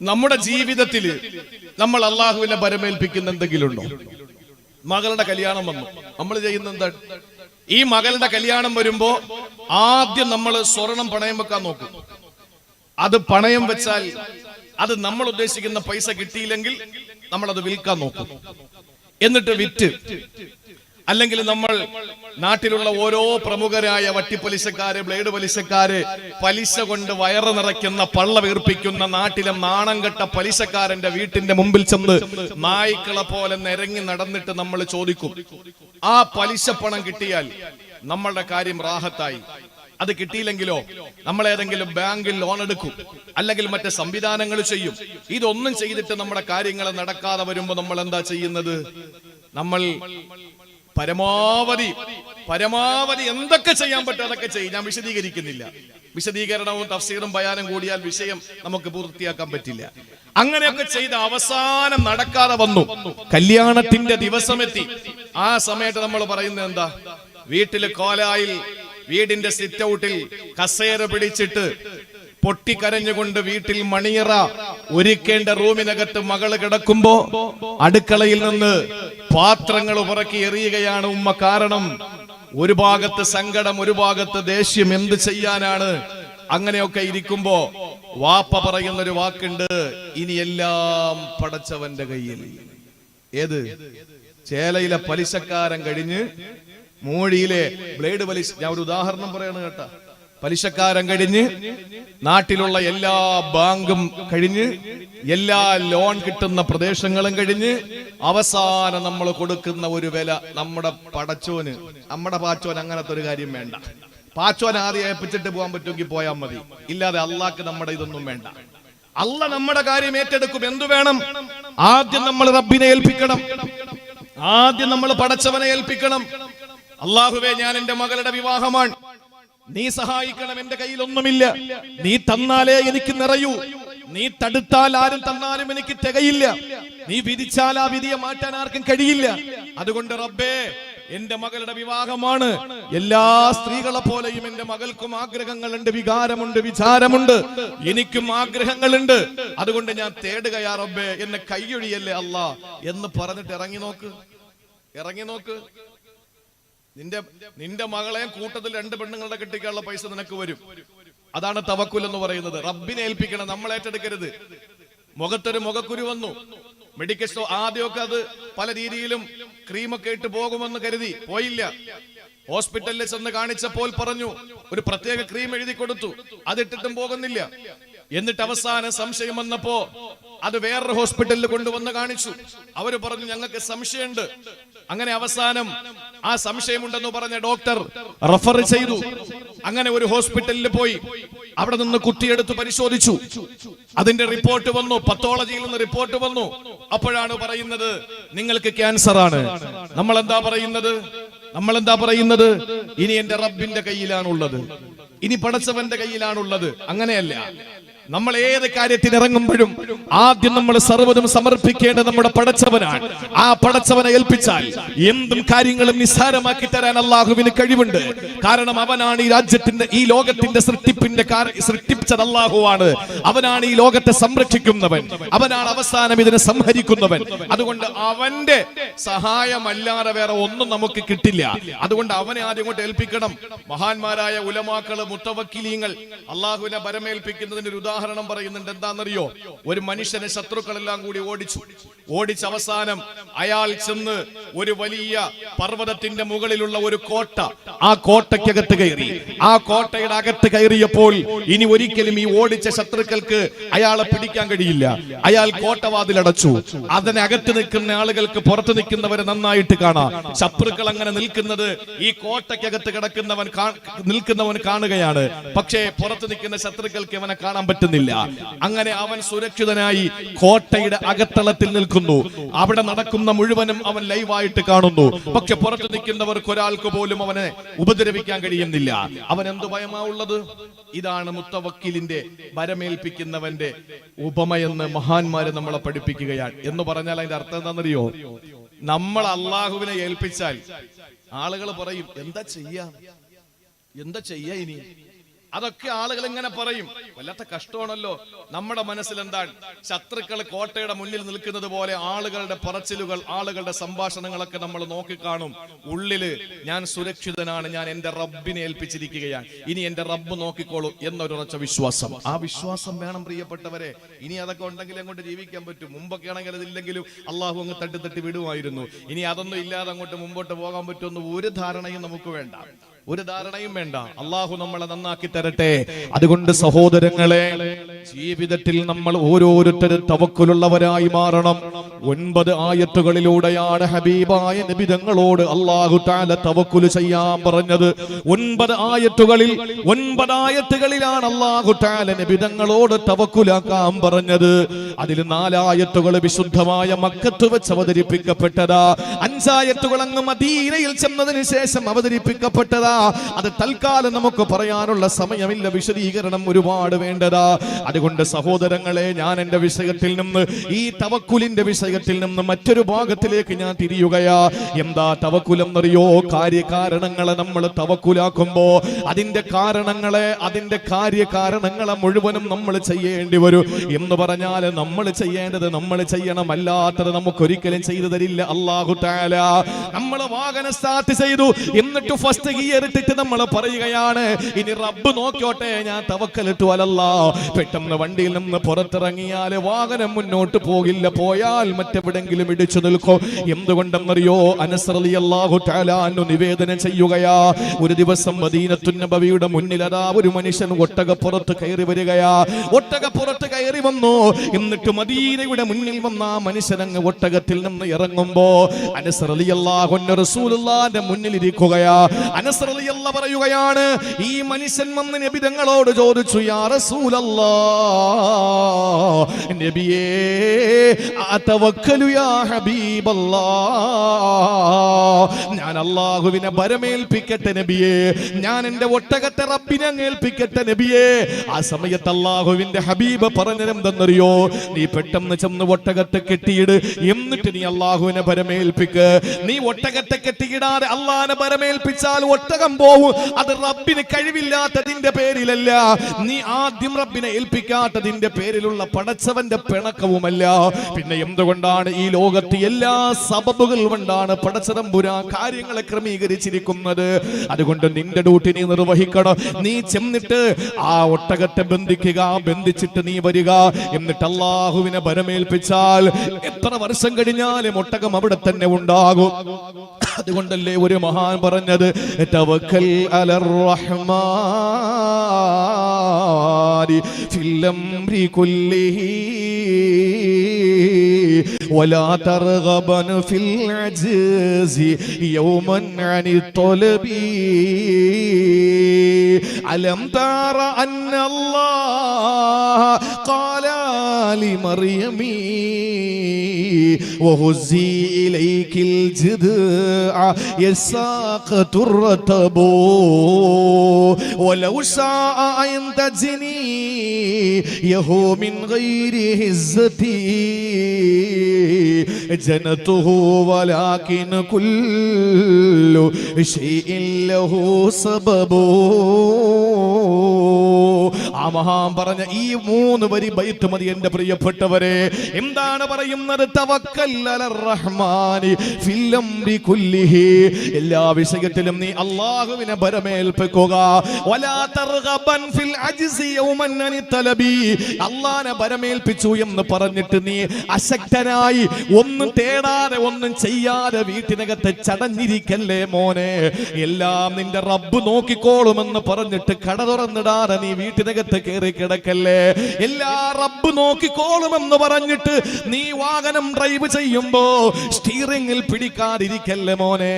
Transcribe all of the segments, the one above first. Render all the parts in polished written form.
നമ്മുടെ ജീവിതത്തിൽ നമ്മൾ അള്ളാഹുവിനെ ഭരമേൽപ്പിക്കുന്ന എന്തെങ്കിലും ഉണ്ടോ? മകളുടെ കല്യാണം വന്നു, നമ്മൾ ചെയ്യുന്ന എന്താണ്? ഈ മകളുടെ കല്യാണം വരുമ്പോ ആദ്യം നമ്മൾ സ്വർണം പണയം വെക്കാൻ നോക്കും. അത് പണയം വെച്ചാൽ അത് നമ്മൾ ഉദ്ദേശിക്കുന്ന പൈസ കിട്ടിയില്ലെങ്കിൽ നമ്മൾ അത് വിൽക്കാൻ നോക്കും. എന്നിട്ട് വിറ്റ്, അല്ലെങ്കിൽ നമ്മൾ നാട്ടിലുള്ള ഓരോ പ്രമുഖരായ വട്ടിപ്പലിശക്കാര്, ബ്ലേഡ് പലിശക്കാര്, പലിശ കൊണ്ട് വയറ് നിറയ്ക്കുന്ന, പള്ള വീർപ്പിക്കുന്ന നാട്ടിലെ നാണം കെട്ട പലിശക്കാരന്റെ വീട്ടിന്റെ മുമ്പിൽ ചെന്ന് നായ്ക്കളെ പോലെ നിരങ്ങി നടന്നിട്ട് നമ്മൾ ചോദിക്കും. ആ പലിശ പണം കിട്ടിയാൽ നമ്മളുടെ കാര്യം റാഹത്തായി. അത് കിട്ടിയില്ലെങ്കിലോ നമ്മൾ ഏതെങ്കിലും ബാങ്കിൽ ലോൺ എടുക്കും, അല്ലെങ്കിൽ മറ്റ് സംവിധാനങ്ങൾ ചെയ്യും. ഇതൊന്നും ചെയ്തിട്ട് നമ്മുടെ കാര്യങ്ങൾ നടക്കാതെ വരുമ്പോ നമ്മൾ എന്താ ചെയ്യുന്നത്? നമ്മൾ പരമാവധി എന്തൊക്കെ ചെയ്യാൻ പറ്റും അതൊക്കെ ചെയ്യും. ഞാൻ വിശദീകരിക്കുന്നില്ല. വിശദീകരണവും തഫ്സീറും ബയാനും കൂടിയാൽ വിഷയം നമുക്ക് പൂർത്തിയാക്കാൻ പറ്റില്ല. അങ്ങനെയൊക്കെ ചെയ്ത് അവസാനം നടക്കാതെ വന്നു, കല്യാണത്തിന്റെ ദിവസമെത്തി. ആ സമയത്ത് നമ്മൾ പറയുന്നത് എന്താ? വീട്ടില് കോലായിൽ, വീടിന്റെ സിറ്റ് ഔട്ടിൽ കസേര പിടിച്ചിട്ട് പൊട്ടിക്കരഞ്ഞുകൊണ്ട് വീട്ടിൽ മണിയറ ഒരുക്കേണ്ട റൂമിനകത്ത് മകള് കിടക്കുമ്പോ അടുക്കളയിൽ നിന്ന് പാത്രങ്ങൾ പുറക്കി എറിയുകയാണ് ഉമ്മ. കാരണം ഒരു ഭാഗത്ത് സങ്കടം, ഒരു ഭാഗത്ത് ദേഷ്യം. എന്ത് ചെയ്യാനാണ്? അങ്ങനെയൊക്കെ ഇരിക്കുമ്പോ വാപ്പ പറയുന്നൊരു വാക്കുണ്ട്, ഇനി എല്ലാം പടച്ചവന്റെ കയ്യിൽ. ഏത്? ചേലയിലെ പലിശക്കാരൻ കഴിഞ്ഞ് മൂഴിയിലെ ബ്ലേഡ് പലിശ, ഞാൻ ഒരു ഉദാഹരണം പറയണ കേട്ടാ. പലിശക്കാരൻ കഴിഞ്ഞ് നാട്ടിലുള്ള എല്ലാ ബാങ്കും കഴിഞ്ഞ് എല്ലാ ലോൺ കിട്ടുന്ന പ്രദേശങ്ങളും കഴിഞ്ഞ് അവസാനം നമ്മൾ കൊടുക്കുന്ന ഒരു വില നമ്മുടെ പടച്ചോന്, നമ്മുടെ പാച്ചോൻ അങ്ങനത്തെ ഒരു കാര്യം വേണ്ട. പാച്ചോൻ ആദ്യം ഏൽപ്പിച്ചിട്ട് പോകാൻ പറ്റുമെങ്കിൽ പോയാൽ മതി, ഇല്ലാതെ അള്ളാഹ്ക്ക് നമ്മുടെ ഇതൊന്നും വേണ്ട. അള്ള നമ്മുടെ കാര്യം ഏറ്റെടുക്കും. എന്തു വേണം? ആദ്യം നമ്മൾ റബ്ബിനെ ഏൽപ്പിക്കണം, ആദ്യം നമ്മൾ പടച്ചവനെ ഏൽപ്പിക്കണം. അള്ളാഹുവേ, ഞാൻ എന്റെ മകളുടെ വിവാഹമാണ്, നീ സഹായിക്കണം, എന്റെ കയ്യിൽ ഒന്നുമില്ല, നീ തന്നാലേ എനിക്ക് നിറയൂ, നീ തടുത്താൽ ആരും തന്നാലും എനിക്ക് തികയില്ല, നീ വിധിച്ചാൽ ആ വിധിയെ മാറ്റാൻ ആർക്കും കഴിയില്ല. അതുകൊണ്ട് റബ്ബേ, എന്റെ മകളുടെ വിവാഹമാണ്. എല്ലാ സ്ത്രീകളെ പോലെയും എന്റെ മകൾക്കും ആഗ്രഹങ്ങളുണ്ട്, വികാരമുണ്ട്, വിചാരമുണ്ട്, എനിക്കും ആഗ്രഹങ്ങളുണ്ട്. അതുകൊണ്ട് ഞാൻ തേടുകയാ റബ്ബേ, എന്നെ കൈയൊഴിയല്ലേ അല്ലാ എന്ന് പറഞ്ഞിട്ട് ഇറങ്ങി നോക്ക്. നിന്റെ മകളെ കൂട്ടത്തിൽ 2 പെണ്ണുങ്ങളുടെ കെട്ടിക്കാനുള്ള പൈസ നിനക്ക് വരും. അതാണ് തവക്കുൽ എന്ന് പറയുന്നത്. റബ്ബിനെ ഏൽപ്പിക്കണം, നമ്മൾ ഏറ്റെടുക്കരുത്. മുഖത്തൊരു മുഖക്കുരു വന്നു, മെഡിക്കൽ സ്റ്റോർ ആദ്യമൊക്കെ അത് പല രീതിയിലും ക്രീമൊക്കെ ഇട്ട് പോകുമെന്ന് കരുതി പോയില്ല. ഹോസ്പിറ്റലിൽ ചെന്ന് കാണിച്ചപ്പോൾ പറഞ്ഞു, ഒരു പ്രത്യേക ക്രീം എഴുതി കൊടുത്തു, അതിട്ടിട്ടും പോകുന്നില്ല. എന്നിട്ട് അവസാനം സംശയം വന്നപ്പോ അത് വേറൊരു ഹോസ്പിറ്റലിൽ കൊണ്ടുവന്ന് കാണിച്ചു. അവര് പറഞ്ഞു, ഞങ്ങൾക്ക് സംശയമുണ്ട്. അങ്ങനെ അവസാനം ആ സംശയമുണ്ടെന്ന് പറഞ്ഞ ഡോക്ടർ റഫർ ചെയ്തു. അങ്ങനെ ഒരു ഹോസ്പിറ്റലിൽ പോയി, അവിടെ നിന്ന് കുത്തിയെടുത്ത് പരിശോധിച്ചു. അതിന്റെ റിപ്പോർട്ട് വന്നു, പത്തോളജിയിൽ നിന്ന് റിപ്പോർട്ട് വന്നു. അപ്പോഴാണ് പറയുന്നത്, നിങ്ങൾക്ക് ക്യാൻസർ ആണ്. നമ്മൾ എന്താ പറയുന്നത്? ഇനി എന്റെ റബ്ബിന്റെ കയ്യിലാണുള്ളത്, ഇനി പടച്ചവന്റെ കയ്യിലാണുള്ളത്. അങ്ങനെയല്ല, നമ്മൾ ഏത് കാര്യത്തിന് ഇറങ്ങുമ്പോഴും ആദ്യം നമ്മൾ സർവ്വതും സമർപ്പിക്കേണ്ടത് നമ്മുടെ പടച്ചവനാണ്. ആ പടച്ചവനെ ഏൽപ്പിച്ചാൽ എന്തും കാര്യങ്ങളും നിസ്സാരമാക്കി തരാൻ അള്ളാഹുവിന് കഴിവുണ്ട്. കാരണം അവനാണ് ഈ രാജ്യത്തിന്റെ, ഈ ലോകത്തിന്റെ സൃഷ്ടിച്ചത് അള്ളാഹുവാണ്. അവനാണ് ഈ ലോകത്തെ സംരക്ഷിക്കുന്നവൻ, അവനാണ് അവസാനം ഇതിനെ സംഹരിക്കുന്നവൻ. അതുകൊണ്ട് അവന്റെ സഹായമല്ലാതെ വേറെ ഒന്നും നമുക്ക് കിട്ടില്ല. അതുകൊണ്ട് അവനെ ആദ്യം കൊണ്ട് ഏൽപ്പിക്കണം. മഹാന്മാരായ ഉലമാക്കള്, മുത്തവക്കിലീങ്ങൾ അള്ളാഹുവിനെ ഭരമേൽപ്പിക്കുന്നതിന്റെ ഒരു ഉദാഹരണം പറയുന്നുണ്ട്. എന്താണെന്നറിയോ? ഒരു മനുഷ്യനെ ശത്രുക്കളെല്ലാം കൂടി ഓടിച്ച് അവസാനം അയാൾ ചെന്ന് ഒരു വലിയ പർവ്വതത്തിന്റെ മുകളിലുള്ള ഒരു കോട്ട, ആ കോട്ടയ്ക്കകത്ത് കയറി. ആ കോട്ടയുടെ അകത്ത് കയറിയപ്പോൾ ഇനി ഒരിക്കലും ഈ ഓടിച്ച ശത്രുക്കൾക്ക് അയാളെ പിടിക്കാൻ കഴിയില്ല. അയാൾ കോട്ടവാതിലടച്ചു. അതിനകത്ത് നിൽക്കുന്ന ആളുകൾക്ക് പുറത്ത് നിൽക്കുന്നവരെ നന്നായിട്ട് കാണാം. ശത്രുക്കൾ അങ്ങനെ നിൽക്കുന്നത് ഈ കോട്ടയ്ക്കകത്ത് നിൽക്കുന്നവൻ കാണുകയാണ്. പക്ഷേ പുറത്ത് നിൽക്കുന്ന ശത്രുക്കൾക്ക് അവനെ കാണാൻ പറ്റുന്നില്ല. അങ്ങനെ അവൻ സുരക്ഷിതനായി കോട്ടയുടെ അകത്തളത്തിൽ നിൽക്കുന്നു. അവിടെ നടക്കുന്ന മുഴുവനും അവൻ ലൈവായിട്ട് കാണുന്നു. പക്ഷെ പുറത്തു നിൽക്കുന്നവർക്ക് ഒരാൾക്ക് പോലും അവനെ ഉപദ്രവിക്കാൻ കഴിയുന്നില്ല. അവൻ എന്ത് ഭയമാ ഉള്ളത്? ഇതാണ് മുത്തവക്കിലിന്റെ, ഭരമേൽപ്പിക്കുന്നവന്റെ ഉപമയെന്ന് മഹാന്മാര് നമ്മളെ പഠിപ്പിക്കുകയാണ്. എന്ന് പറഞ്ഞാൽ അതിന്റെ അർത്ഥം എന്താണെന്നറിയോ? നമ്മൾ അള്ളാഹുവിനെ ഏൽപ്പിച്ചാൽ ആളുകൾ പറയും, എന്താ ചെയ്യാ ഇനി അതൊക്കെ ആളുകൾ ഇങ്ങനെ പറയും. വല്ലാത്ത കഷ്ടമാണല്ലോ. നമ്മുടെ മനസ്സിൽ എന്താണ്? ശത്രുക്കൾ കോട്ടയുടെ മുന്നിൽ നിൽക്കുന്നത് പോലെ ആളുകളുടെ പറച്ചിലുകൾ, ആളുകളുടെ സംഭാഷണങ്ങളൊക്കെ നമ്മൾ നോക്കിക്കാണും. ഉള്ളില് ഞാൻ സുരക്ഷിതനാണ്, ഞാൻ എന്റെ റബ്ബിനെ ഏൽപ്പിച്ചിരിക്കുകയാണ്, ഇനി എന്റെ റബ്ബ് നോക്കിക്കോളൂ എന്നൊരുറച്ച വിശ്വാസം. ആ വിശ്വാസം വേണം പ്രിയപ്പെട്ടവരെ. ഇനി അതൊക്കെ ഉണ്ടെങ്കിൽ അങ്ങോട്ട് ജീവിക്കാൻ പറ്റും. മുമ്പൊക്കെ ആണെങ്കിൽ അതില്ലെങ്കിലും അള്ളാഹു അങ്ങ് തട്ടി വിടുമായിരുന്നു. ഇനി അതൊന്നും ഇല്ലാതെ അങ്ങോട്ട് മുമ്പോട്ട് പോകാൻ പറ്റുമെന്ന് ഒരു ധാരണയും നമുക്ക് വേണ്ട, ഒരു ധാരണയും വേണ്ട. അള്ളാഹു നമ്മളെ നന്നാക്കി തരട്ടെ. അതുകൊണ്ട് സഹോദരങ്ങളെ, ജീവിതത്തിൽ നമ്മൾ ഓരോരുത്തരും തവക്കുലുള്ളവരായി മാറണം. 9 ആയത്തുകളിലൂടെയാണ് ഹബീബായ നബി തങ്ങളോട് അല്ലാഹു തആല തവക്കുൽ ചെയ്യാൻ പറഞ്ഞത്. 9 ആയത്തുകളിലാണ് അല്ലാഹു തആല നബി തങ്ങളോട് തവക്കുലാക്കാൻ പറഞ്ഞത്. അതിൽ 4 ആയത്തുകൾ വിശുദ്ധമായ മക്കത്ത് വെച്ച് അവതരിപ്പിക്കപ്പെട്ടതാ. 5 ആയത്തുകൾ അങ്ങ് മദീനയിൽ ചെന്നതിന് ശേഷം അവതരിപ്പിക്കപ്പെട്ടതാ. അത് തൽക്കാലം നമുക്ക് പറയാനുള്ള സമയമില്ല, വിശദീകരണം ഒരുപാട് വേണ്ടതാ. അതുകൊണ്ട് സഹോദരങ്ങളെ, ഞാൻ എന്റെ വിഷയത്തിൽ നിന്ന്, ഈ തവക്കുലിന്റെ വിഷയത്തിൽ നിന്ന് മറ്റൊരു ഭാഗത്തിലേക്ക് ഞാൻ തിരിയുകയാ. എന്താ തവക്കുലെന്നറിയോ? കാര്യകാരണങ്ങളെ നമ്മൾ തവക്കുലാക്കുമ്പോ അതിന്റെ കാര്യകാരണങ്ങളെ മുഴുവനും നമ്മൾ ചെയ്യേണ്ടി വരും. എന്ന് പറഞ്ഞാൽ നമ്മൾ ചെയ്യേണ്ടത് നമ്മൾ ചെയ്യണം, അല്ലാത്തത് നമുക്കൊരിക്കലും ചെയ്തു തരില്ല അല്ലാഹു തആല. നമ്മൾ വാഹനം സ്റ്റാർട്ട് ചെയ്തു, എന്നിട്ട് ഫസ്റ്റ് ഗിയർ ഇട്ടിട്ട് നമ്മൾ പറയുകയാണ്, ഇനി റബ്ബ് നോക്കിയോട്ടെ, ഞാൻ തവക്കലിട്ടു അലല്ലാ. പെട്ടെന്ന് വണ്ടിയിൽ നിന്ന് പുറത്തിറങ്ങിയാൽ വാഹനം മുന്നോട്ട് പോകില്ല, പോയാൽ മറ്റെവിടെങ്കിലും ഇടിച്ചു നിൽക്കും. എന്തുകൊണ്ടെന്നറിയോ? അനസ് റളിയല്ലാഹു തആല അൻഹു നിവേദനം ചെയ്യുകയാ, ഒരു ദിവസം മദീനത്തുൻ നബവിയുടെ മുന്നിൽ അതാ ഒരു മനുഷ്യൻ ഒട്ടകപ്പുറത്ത് കയറി വരികയാ. ഒട്ടകപ്പുറത്ത് കയറി വന്നു, എന്നിട്ട് മദീനയുടെ മുന്നിൽ വന്ന ആ മനുഷ്യൻ അങ്ങ് ഒട്ടകത്തിൽ നിന്ന് ഇറങ്ങുമ്പോ അനസ് റളിയല്ലാഹു അൻഹു റസൂലുള്ളാഹിന്റെ മുന്നിൽ ഇരിക്കുകയാ. അനസ് റളിയല്ലാഹു പറയുകയാണ്, ഈ മനുഷ്യൻ വന്ന് നബി തങ്ങളോട് ചോദിച്ചു, യാ റസൂലല്ലാഹ്, നബിയേ അതവക്കലു യാ ഹബീബല്ലാഹ്, ഞാൻ അല്ലാഹുവിനെ ഭരമേൽപ്പിക്കട്ടെ നബിയേ, ഞാൻ എന്റെ ഒട്ടകത്തെ റബ്ബിനെ അങ്ങ് ഏൽപ്പിക്കട്ടെ നബിയേ. ആ സമയത്ത് അല്ലാഹുവിന്റെ ഹബീബ് പറഞ്ഞതെന്തെന്നറിയോ? നീ പെട്ടെന്ന് ചെന്ന് ഒട്ടകത്തെ കെട്ടിയിട്, എന്നിട്ട് നീ അല്ലാഹുവിനെ ഭരമേൽപ്പിക്ക്. നീ ഒട്ടകത്തെ കെട്ടിയിടാതെ അല്ലാഹുവിനെ ഭരമേൽപ്പിച്ചാൽ ഒട്ടകം പോവും. അത് റബ്ബിന് കഴിവില്ലാത്തതിന്റെ പേരിലല്ല, നീ ആദ്യം റബ്ബിനെ ഏൽപ്പിക്കാത്തതിന്റെ പേരിലുള്ള പടച്ചവന്റെ പിണക്കവുമല്ല. പിന്നെ എന്തുകൊണ്ടാണ് ഈ ലോകത്ത് എല്ലാ സബബുകൾ കൊണ്ടാണ് പടച്ചതമ്പുരാൻ കാര്യങ്ങളെ ക്രമീകരിച്ചിരിക്കുന്നത്. അതുകൊണ്ട് നിന്റെ ഡ്യൂട്ടി നീ നിർവഹിക്കണം. നീ ചെന്നിട്ട് ആ ഒട്ടകത്തെ ബന്ധിക്കുക, ബന്ധിച്ചിട്ട് നീ വരിക, എന്നിട്ട് അല്ലാഹുവിനെ ഭരമേൽപ്പിച്ചാൽ എത്ര വർഷം കഴിഞ്ഞാലും ഒട്ടകം അവിടെ തന്നെ ഉണ്ടാകും. അതുകൊണ്ടല്ലേ ഒരു മഹാൻ പറഞ്ഞത്, തവക്കൽ അലർ റഹ്മാനി ഫിൽ അംരി കുല്ലിഹി വലാ തർഗബൻ ഫിൽ അജ്സി യൗമൻ അനി ത്വലബി അലം തറ അന്നല്ലാഹ ഖാല ലിമർയമി വഹുസി ഇലൈകിൽ ജിദ്അ يساقط الرتب ولو شاء أن تجني يهو من غير هزتي جنته ولكن كل شيء له سبب. ആ മഹാൻ പറഞ്ഞ ഈ 3 വരി ബൈത്ത് മതി എന്റെ പ്രിയപ്പെട്ടവരെ. എന്താണ് പറയുന്നത്? തവക്കൽ അലർ റഹ്മാനി ഫിൽ അംരി കുല്ലിഹി, എല്ലാ വിഷയത്തിലും നീ അല്ലാഹുവിനെ ഭരമേൽപ്പിക്കുക. വലാ തർഗബൻ ഫിൽ അജ്സി യൗമൻ അനി തലബി, അല്ലാഹുവിനെ ഭരമേൽപ്പിച്ചു എന്ന് പറഞ്ഞിട്ട് നീ അശക്തനായി ഒന്നും തേടാതെ ഒന്നും ചെയ്യാതെ വീട്ടിനകത്ത് ചടഞ്ഞിരിക്കല്ലേ മോനെ. എല്ലാം നിന്റെ റബ്ബ് നോക്കിക്കോളുമെന്ന് പറഞ്ഞിട്ട് കട തുറന്നിടാതെ നീ വീട്ടിനകത്ത് കയറി കിടക്കല്ലേ. എല്ലാ റബ്ബ് നോക്കിക്കോളുമെന്ന് പറഞ്ഞിട്ട് നീ വാഹനം ഡ്രൈവ് ചെയ്യുമ്പോ സ്റ്റീറിംഗിൽ പിടിക്കാതിരിക്കല്ലേ മോനെ.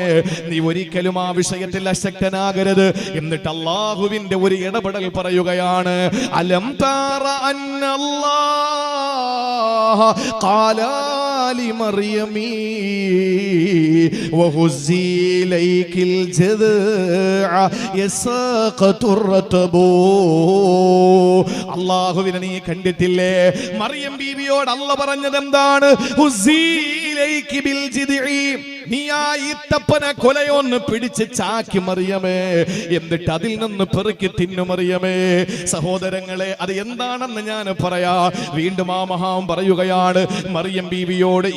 നീ ഒരിക്കലും ആ വിഷയത്തിൽ അശക്തനാകരുത്. എന്നിട്ട് അല്ലാഹുവിന്റെ ഒരു ഇടപെടൽ പറയുകയാണ്, അലം തറ അന്നല്ലാഹ ഖാല ലിമർയമി വഹുസി ഇലൈകിൽ ജിദ്അ യസാഖതു റതബു. അല്ലാഹുവിനെ നീ കണ്ടിട്ടില്ലേ? മറിയം ബീവിയോട് അല്ലാഹു പറഞ്ഞത് എന്താണ്? ഹുസി ഇലൈകി ബിൽ ജിദ്ഇ, നീ ആ ഈത്തപ്പന കൊലയൊന്ന് പിടിച്ച് ചാക്കി മറിയമേ, എന്നിട്ട് അതിൽ നിന്ന് പെറുക്കി തിന്നു മറിയമേ. സഹോദരങ്ങളെ, അത് എന്താണെന്ന് ഞാൻ പറയാ. വീണ്ടും ആ മഹാൻ പറയുകയാണ്, മറിയം ബീവിയോട്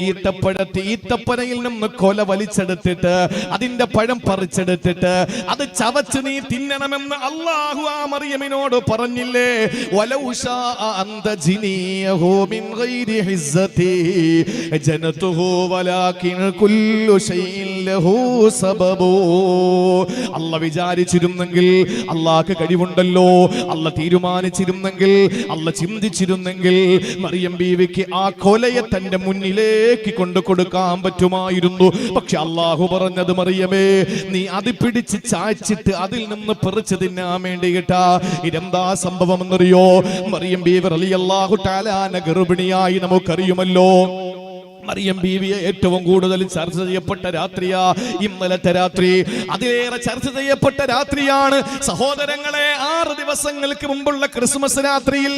ഈത്തപ്പനയിൽ നിന്ന് കൊല വലിച്ചെടുത്തിട്ട് അതിന്റെ പഴം പറിച്ചെടുത്തിട്ട് അത് ചവച്ച് നീ തിന്നണമെന്ന് അല്ലാഹു ആ മറിയമിനോട് പറഞ്ഞില്ലേ? വലൗ ശാ അന്ത ജിനിയഹു മിൻ ഗൈരി ഹിസ്സതി ജനതുഹു വലാകിൻ കുല്ലു ശൈഇൻ ലഹു സബബു. അല്ലാഹ് വിചാരിച്ചിരുന്നെങ്കിൽ, അല്ലാഹ്ക്ക് കഴിവുണ്ടല്ലോ, അല്ലാഹ് തീരുമാനിച്ചിരുന്നെങ്കിൽ, അല്ലാഹ് ചിന്തിച്ചിരുന്നെങ്കിൽ മറിയം ബീവിക്ക് ആ കൊലയെ തന്റെ മുന്നിലേക്ക് കൊണ്ടു കൊടുക്കാൻ പറ്റുമായിരുന്നു. പക്ഷെ അല്ലാഹു പറഞ്ഞത്, മറിയമേ, നീ അത് പിടിച്ച് ചായ്ച്ചിട്ട് അതിൽ നിന്ന് പറിച്ചു തിന്നാൻ വേണ്ടിയിട്ടാ. ഇതെന്താ സംഭവം എന്നറിയോ? മറിയം ബീവി റളിയല്ലാഹു തആല ഗർഭിണിയായി നമുക്കറിയുമല്ലോ. മറിയം ബീവിയെ ഏറ്റവും കൂടുതൽ ചർച്ച ചെയ്യപ്പെട്ട രാത്രിയാ ഇന്നലത്തെ രാത്രി. അതിലേറെ ചർച്ച ചെയ്യപ്പെട്ട രാത്രിയാണ് സഹോദരങ്ങളെ 6 ദിവസങ്ങൾക്ക് മുമ്പുള്ള ക്രിസ്മസ് രാത്രിയിൽ.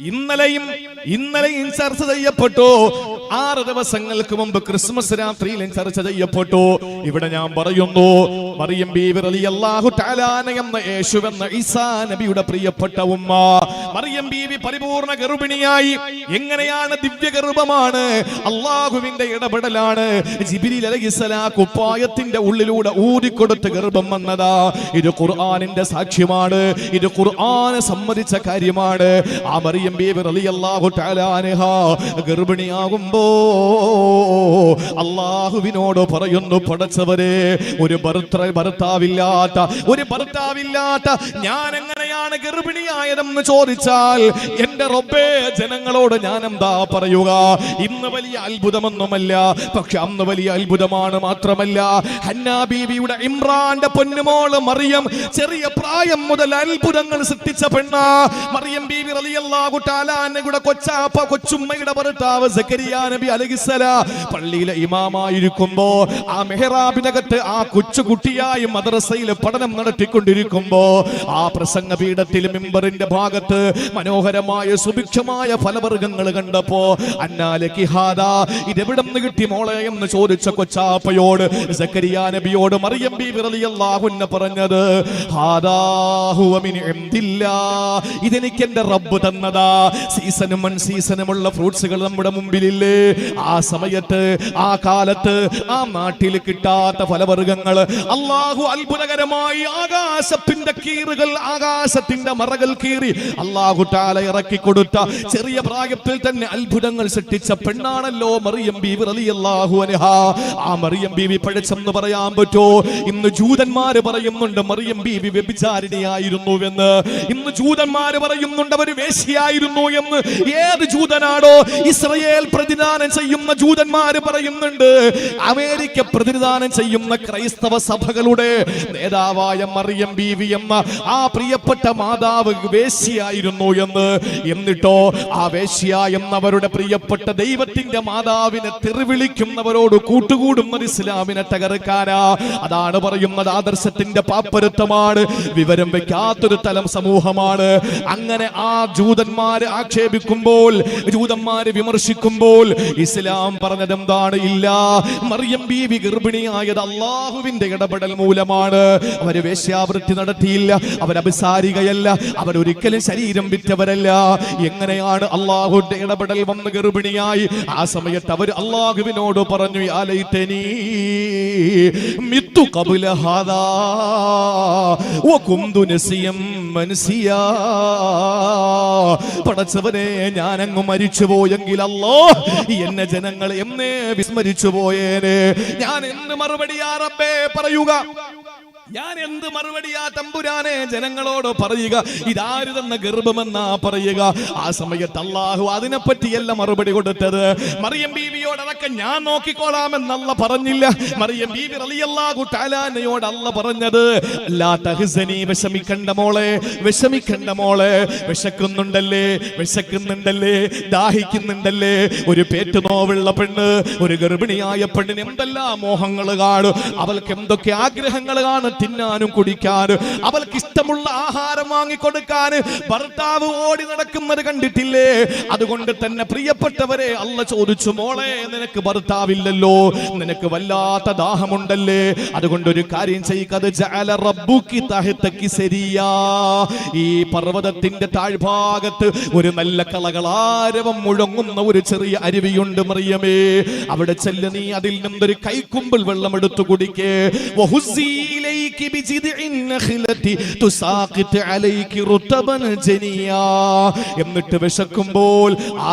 ഇന്നലെയും ചർച്ച ചെയ്യപ്പെട്ടു. 6 ദിവസങ്ങൾക്ക് മുമ്പ് ക്രിസ്മസ് രാത്രിയിലും ചർച്ച ചെയ്യപ്പെട്ടു. ഇവിടെ ഞാൻ പറയുന്നു, മറിയം ബീവി റളിയല്ലാഹു തആല എന്ന യേശുവെന്ന ഈസാ നബിയുടെ പ്രിയപ്പെട്ട ഉമ്മ മറിയം ബീവി പരിപൂർണ ഗർഭിണിയായി. എങ്ങനെയാണ്? ദിവ്യഗർഭമാണ്, അള്ളാഹുവിന്റെ ഇടപെടലാണ്. ജിബ്രീൽ അലൈഹിസ്സലാം കുപ്പായത്തിന്റെ ഉള്ളിലൂടെ ഊതിക്കൊടുത്ത് ഗർഭം വന്നതാ. ഇത് ഖുർആനിന്റെ സാക്ഷ്യമാണ്, ഇത് ഖുർആന് സമ്മതിച്ച കാര്യമാണ്. ആ മറിയം ബീവി റളിയല്ലാഹു തആല അൻഹ ഗർഭിണിയാകുമ്പോ അള്ളാഹുവിനോട് പറയുന്നു, പടച്ചവരെ, ഒരു ഭർത്താവില്ലാത്ത ഞാൻ എങ്ങനെയാണ് ഗർഭിണിയായതെന്ന് ചോദിച്ചാൽ എന്റെ റബ്ബേ, ജനങ്ങളോട് ഞാൻ എന്താ പറയുക? ഇന്ന് വലിയ അത്ഭുതമൊന്നുമല്ല, പക്ഷെ അന്ന് വലിയ അത്ഭുതമാണ്. മാത്രമല്ല, ഹന്നാ ബീവിയുടെ ഇമ്രാന്റെ പൊന്നുമോള് മറിയം ചെറിയ പ്രായം മുതൽ അത്ഭുതങ്ങൾ സൃഷ്ടിച്ച പെണ്ണാ. മറിയം ബീവി റളിയല്ലാഹു തആല അൻഹയുടെ കൊച്ചുമ്മയുടെ ഭർത്താവ് സക്കരിയാ നബി അലൈഹിസ്സലാം പള്ളിയിലെ ഇമാമായിരിക്കുമ്പോ ആ മെഹ്റാബിനകത്ത് ആ കൊച്ചുകുട്ടിയായി മദ്രസയിൽ പഠനം നടത്തിക്കൊണ്ടിരിക്കുമ്പോ ആ പ്രസംഗ പീഠത്തിൽ മിമ്പറിന്റെ ഭാഗത്ത് മനോഹരമായ സുഭിക്ഷമായ ഫലവർഗ്ഗങ്ങൾ കണ്ടപ്പോ, അന്നാലകി ഹാദാ, ഇതെവിടെ നിന്ന് കിട്ടി മോളെ എന്ന് ചോദിച്ച കൊച്ചാപ്പയോട് സക്കരിയാ നബിയോട് മറിയം ബീവി റളിയല്ലാഹു അൻഹ പറഞ്ഞത്, ഹാദാ ഹുവ മിൻ ഇൻദില്ലാഹ്, ഇതെനിക്ക് എന്റെ റബ്ബ് തന്നതാ. സീസണും അൺസീസണുമുള്ള ഫ്രൂട്ട്സുകൾ നമ്മുടെ മുമ്പിലില്ലേ? ആ സമയത്ത്, ആ കാലത്ത്, ആ നാട്ടിൽ കിട്ടാത്ത ഫലവർഗ്ഗങ്ങൾ അല്ലാഹു അത്ഭുതകരമായി ആകാശത്തിന്റെ കീറുകൾ, ആകാശത്തിന്റെ മറകൾ കീറി അല്ലാഹു തആല ഇറക്കി കൊടുത്ത ചെറിയ പ്രായത്തിൽ തന്നെ അത്ഭുതങ്ങൾ സൃഷ്ടിച്ച പെണ്ണാണല്ലോ മറിയം ബീവി റളിയല്ലാഹു അൻഹ. ആ മറിയം ബീവി പഴച്ചെന്ന് പറയാൻ പറ്റോ? ഇന്ന് ജൂതന്മാര് പറയുന്നുണ്ട് മറിയം ബീവി വ്യഭിചാരിണിയായിരുന്നുവെന്ന്. ഇന്ന് ജൂതന്മാര് പറയുന്നുണ്ട് അവർ വേശ്യയായിരുന്നു എന്ന്. ഏത് ജൂതനാണോ? ഇസ്രായേൽ പ്രതിദാനം ചെയ്യുന്ന ജൂതന്മാര് പറയുന്നുണ്ട്. അമേരിക്ക പ്രതിദാനം ചെയ്യുന്ന ക്രൈസ്തവ സഭകളുടെ നേതാവായ മറിയം ബീവി എന്ന ആ പ്രിയപ്പെട്ട മാതാവ് വേശ്യയായിരുന്നു എന്ന്. എന്നിട്ടോ ആ വേശ്യ എന്നവരുടെ പ്രിയപ്പെട്ട ദൈവത്തിന്റെ മാതാവിനെ തെറിവിളിക്കുന്നവരോട് കൂട്ടുകൂടുന്നത് ഇസ്ലാമിനെ തകർക്കാനാ. അതാണ് പറയുന്നത്, ആദർശത്തിന്റെ പാപ്പരത്വമാണ്, വിവരം വെക്കാത്തൊരു തലം സമൂഹമാണ്. അങ്ങനെ ആ ജൂതന്മാര് ആക്ഷേപിക്കുമ്പോൾ, ജൂതന്മാര് വിമർശിക്കുമ്പോൾ ഇസ്ലാം പറഞ്ഞത് എന്താണ്? ഇല്ല, മറിയം ബീവി ഗർഭിണിയായത് അള്ളാഹുവിന്റെ ഇടപെടൽ മൂലമാണ്. അവര് വേശ്യാവൃത്തി നടത്തിയില്ല, അവരഭിസാരികയല്ല, അവരൊരിക്കലും ശരീരം വിറ്റവരല്ല. എങ്ങനെയാണ് അള്ളാഹുവിന്റെ ഇടപെടൽ വന്ന് ഗർഭിണിയായി? ആ സമയത്ത് അവർ അള്ളാഹുവിനോട് പറഞ്ഞു, യാ ലൈതനീ മിത്തു ഖബ്ല ഹാദാ വകുന്തു നസിയം മൻസിയാ. പടച്ചവനെ, ഞാൻ അങ്ങ് മരിച്ചു പോയെങ്കിൽ അല്ലാഹ് എന്നെ ജനങ്ങൾ എന്നേ വിസ്മരിച്ചു പോയേനെ. ഞാൻ എന്ത് മറുപടിയാ റബ്ബേ പറയുക? ഞാൻ എന്ത് മറുപടിയാ തമ്പുരാനെ ജനങ്ങളോട് പറയുക? ഇതാര് തന്ന ഗർഭമെന്നാ പറയുക? ആ സമയത്ത് അല്ലാഹു അതിനെപ്പറ്റിയല്ല മറുപടി കൊടുത്തത്. മറിയം ബീവിയോട് അതൊക്കെ ഞാൻ നോക്കിക്കോളാമെന്നല്ല പറഞ്ഞില്ല. മറിയം ബീവി റളിയല്ലാഹു തആല അൻഹയോട് അല്ല പറഞ്ഞത്, ലാ തഹ്സനി, വിഷമിക്കണ്ട മോളെ, വിഷമിക്കണ്ട മോളെ. വിശക്കുന്നുണ്ടല്ലേ, ദാഹിക്കുന്നുണ്ടല്ലേ? ഒരു പേറ്റ് നോവുള്ള പെണ്ണ്, ഒരു ഗർഭിണിയായ പെണ്ണിന് എന്തെല്ലാം മോഹങ്ങൾ കാണും, അവൾക്ക് എന്തൊക്കെ ആഗ്രഹങ്ങൾ കാണും. തിന്നാനും കുടിക്കാനും അവൾക്ക് ഇഷ്ടമുള്ള ആഹാരം വാങ്ങിക്കൊടുക്കാൻ ഭർത്താവ് ഓടി നടക്കുന്നത് കണ്ടിട്ടില്ലേ? അതുകൊണ്ട് തന്നെ പ്രിയപ്പെട്ടവരെ, അള്ളാഹ് ചോദിച്ചു, മോളെ നിനക്ക് ഭർത്താവില്ലല്ലോ, നിനക്ക് വല്ലാത്ത ദാഹമുണ്ടല്ലേ, അതുകൊണ്ട് ഒരു കാര്യം ചെയ്യുക, ഈ പർവ്വതത്തിന്റെ താഴ്ഭാഗത്ത് ഒരു നല്ല കളകളാരവം മുഴങ്ങുന്ന ഒരു ചെറിയ അരുവിയുണ്ട് മറിയമേ, അവിടെ ചെല്ല്, നീ അതിൽ നിന്നൊരു കൈക്കുമ്പിൾ വെള്ളം എടുത്തു കുടിക്കേ. എന്നിട്ട് വിശക്കുമ്പോൾ ആ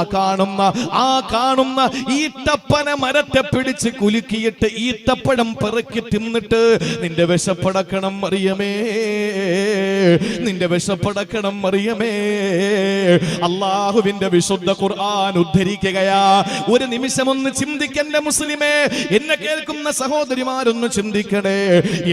കാണുന്ന ഈത്തപ്പന മരത്തെ പിടിച്ച് കുലുക്കിയിട്ട് ഈത്തപ്പഴം പെറുക്കി തിന്നിട്ട് നിന്റെ വിശപ്പടക്കണം മറിയമേ, നിന്റെ വിശപ്പടക്കണം മറിയമേ. അല്ലാഹുവിന്റെ വിശുദ്ധ ഖുർആൻ ഉദ്ധരിക്കുകയാ. ഒരു നിമിഷം ഒന്ന് ചിന്തിക്കണ്ട മുസ്ലിമേ, എന്നെ കേൾക്കുന്ന സഹോദരിമാരൊന്ന് ചിന്തിക്കണേ.